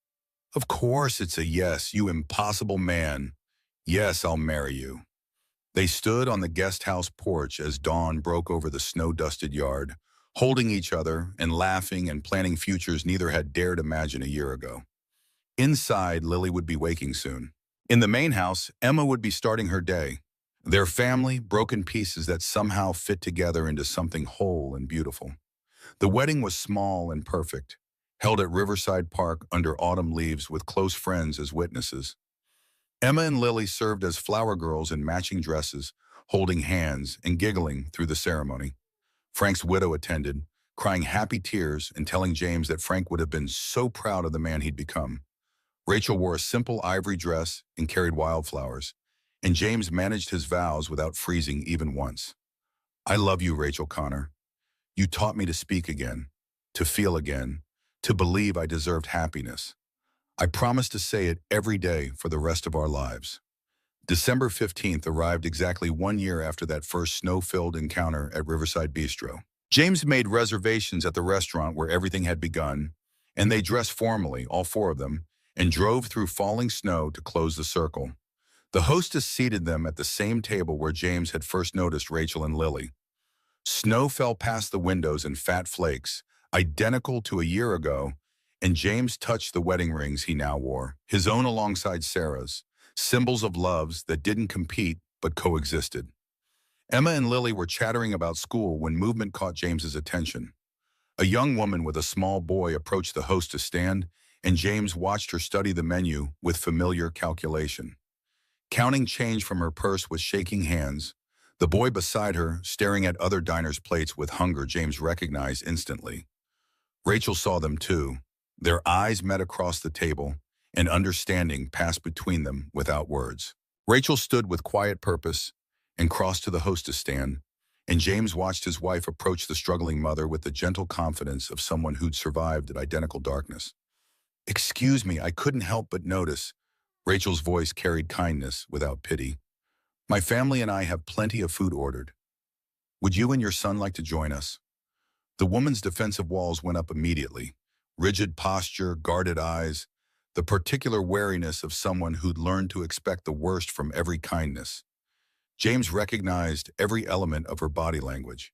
Of course it's a yes, you impossible man. Yes, I'll marry you. They stood on the guest house porch as dawn broke over the snow-dusted yard, holding each other and laughing and planning futures neither had dared imagine a year ago. Inside, Lily would be waking soon. In the main house, Emma would be starting her day. Their family, broken pieces that somehow fit together into something whole and beautiful. The wedding was small and perfect, held at Riverside Park under autumn leaves with close friends as witnesses. Emma and Lily served as flower girls in matching dresses, holding hands and giggling through the ceremony. Frank's widow attended, crying happy tears and telling James that Frank would have been so proud of the man he'd become. Rachel wore a simple ivory dress and carried wildflowers, and James managed his vows without freezing even once. I love you, Rachel Connor. You taught me to speak again, to feel again, to believe I deserved happiness. I promise to say it every day for the rest of our lives. December 15th arrived exactly 1 year after that first snow-filled encounter at Riverside Bistro. James made reservations at the restaurant where everything had begun, and they dressed formally, all four of them, and drove through falling snow to close the circle. The hostess seated them at the same table where James had first noticed Rachel and Lily. Snow fell past the windows in fat flakes, identical to a year ago, and James touched the wedding rings he now wore, his own alongside Sarah's, symbols of loves that didn't compete but coexisted. Emma and Lily were chattering about school when movement caught James's attention. A young woman with a small boy approached the hostess stand, and James watched her study the menu with familiar calculation. Counting change from her purse with shaking hands, the boy beside her staring at other diners' plates with hunger James recognized instantly. Rachel saw them too. Their eyes met across the table, and understanding passed between them without words. Rachel stood with quiet purpose and crossed to the hostess stand, and James watched his wife approach the struggling mother with the gentle confidence of someone who'd survived at identical darkness. Excuse me, I couldn't help but notice. Rachel's voice carried kindness without pity. My family and I have plenty of food ordered. Would you and your son like to join us? The woman's defensive walls went up immediately. Rigid posture, guarded eyes, the particular wariness of someone who'd learned to expect the worst from every kindness. James recognized every element of her body language.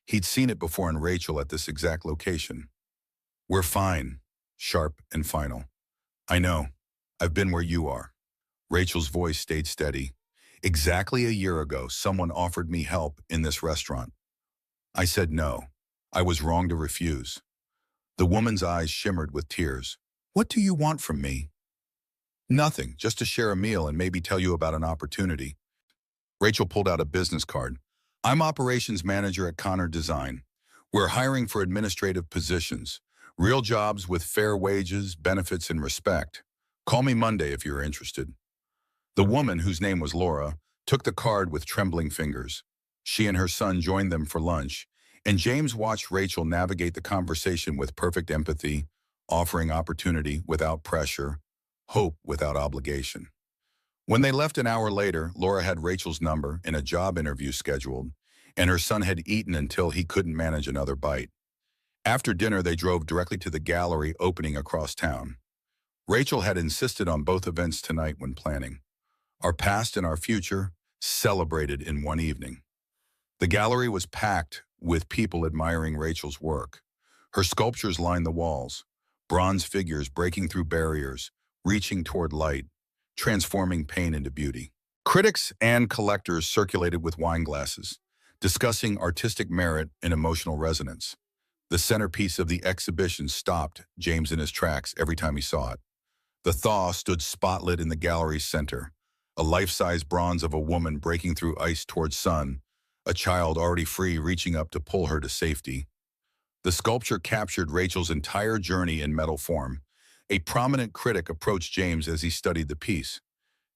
He'd seen it before in Rachel at this exact location. We're fine, sharp and final. I know. I've been where you are. Rachel's voice stayed steady. Exactly a year ago, someone offered me help in this restaurant. I said no. I was wrong to refuse. The woman's eyes shimmered with tears. What do you want from me? Nothing, just to share a meal and maybe tell you about an opportunity. Rachel pulled out a business card. I'm operations manager at Connor Design. We're hiring for administrative positions, real jobs with fair wages, benefits, and respect. Call me Monday if you're interested. The woman, whose name was Laura, took the card with trembling fingers. She and her son joined them for lunch, and James watched Rachel navigate the conversation with perfect empathy, offering opportunity without pressure, hope without obligation. When they left an hour later, Laura had Rachel's number and a job interview scheduled, and her son had eaten until he couldn't manage another bite. After dinner, they drove directly to the gallery opening across town. Rachel had insisted on both events tonight when planning. Our past and our future celebrated in one evening. The gallery was packed with people admiring Rachel's work. Her sculptures lined the walls, bronze figures breaking through barriers, reaching toward light, transforming pain into beauty. Critics and collectors circulated with wine glasses, discussing artistic merit and emotional resonance. The centerpiece of the exhibition stopped James in his tracks every time he saw it. The thaw stood spotlit in the gallery's center, a life-size bronze of a woman breaking through ice toward sun, a child already free reaching up to pull her to safety. The sculpture captured Rachel's entire journey in metal form. A prominent critic approached James as he studied the piece.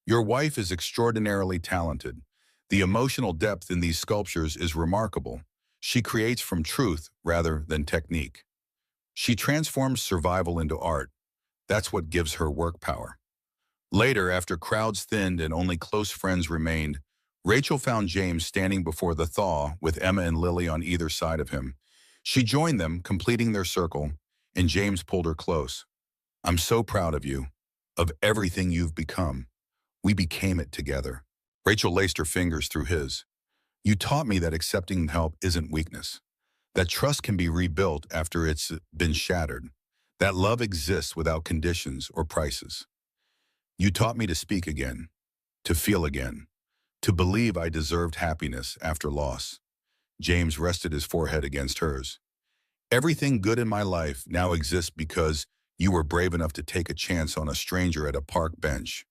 "Your wife is extraordinarily talented. The emotional depth in these sculptures is remarkable. She creates from truth rather than technique. She transforms survival into art. That's what gives her work power." Later, after crowds thinned and only close friends remained, Rachel found James standing before the thaw with Emma and Lily on either side of him. She joined them, completing their circle, and James pulled her close. "I'm so proud of you, of everything you've become. We became it together." Rachel laced her fingers through his. "You taught me that accepting help isn't weakness, that trust can be rebuilt after it's been shattered, that love exists without conditions or prices. You taught me to speak again, to feel again, to believe I deserved happiness after loss." James rested his forehead against hers. "Everything good in my life now exists because you were brave enough to take a chance on a stranger at a park bench.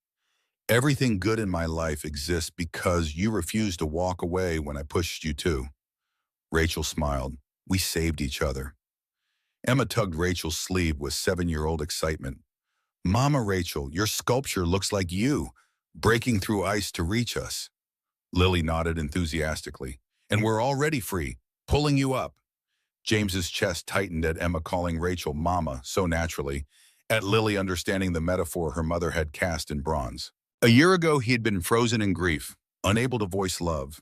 Everything good in my life exists because you refused to walk away when I pushed you to." Rachel smiled. "We saved each other." Emma tugged Rachel's sleeve with 7-year-old excitement. "Mama Rachel, your sculpture looks like you, breaking through ice to reach us." Lily nodded enthusiastically. "And we're already free, pulling you up." James's chest tightened at Emma calling Rachel Mama so naturally, at Lily understanding the metaphor her mother had cast in bronze. A year ago, he had been frozen in grief, unable to voice love,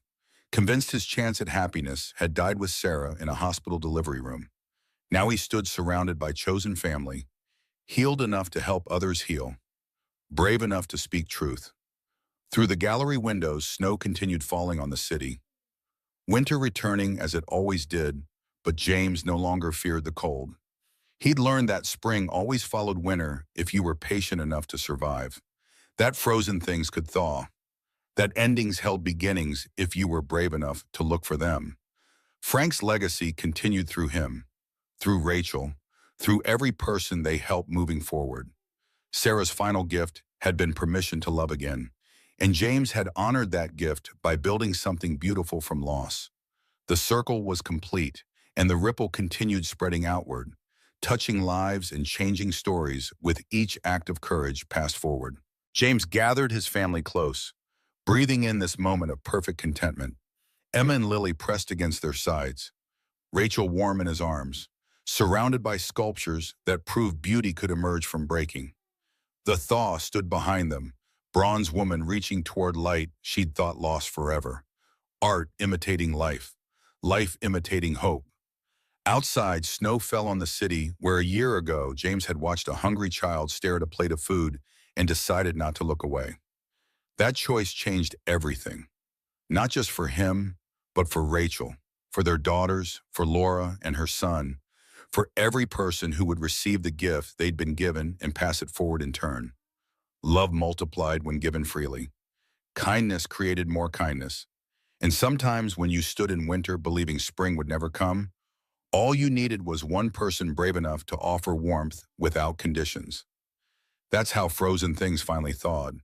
convinced his chance at happiness had died with Sarah in a hospital delivery room. Now he stood surrounded by chosen family, healed enough to help others heal, brave enough to speak truth. Through the gallery windows, snow continued falling on the city. Winter returning as it always did, but James no longer feared the cold. He'd learned that spring always followed winter if you were patient enough to survive. That frozen things could thaw. That endings held beginnings if you were brave enough to look for them. Frank's legacy continued through him, through Rachel, through every person they helped moving forward. Sarah's final gift had been permission to love again, and James had honored that gift by building something beautiful from loss. The circle was complete, and the ripple continued spreading outward, touching lives and changing stories with each act of courage passed forward. James gathered his family close, breathing in this moment of perfect contentment. Emma and Lily pressed against their sides, Rachel warm in his arms, surrounded by sculptures that proved beauty could emerge from breaking. The thaw stood behind them, bronze woman reaching toward light she'd thought lost forever. Art imitating life, life imitating hope. Outside, snow fell on the city where a year ago James had watched a hungry child stare at a plate of food and decided not to look away. That choice changed everything, not just for him, but for Rachel, for their daughters, for Laura and her son, for every person who would receive the gift they'd been given and pass it forward in turn. Love multiplied when given freely. Kindness created more kindness. And sometimes when you stood in winter believing spring would never come, all you needed was one person brave enough to offer warmth without conditions. That's how frozen things finally thawed.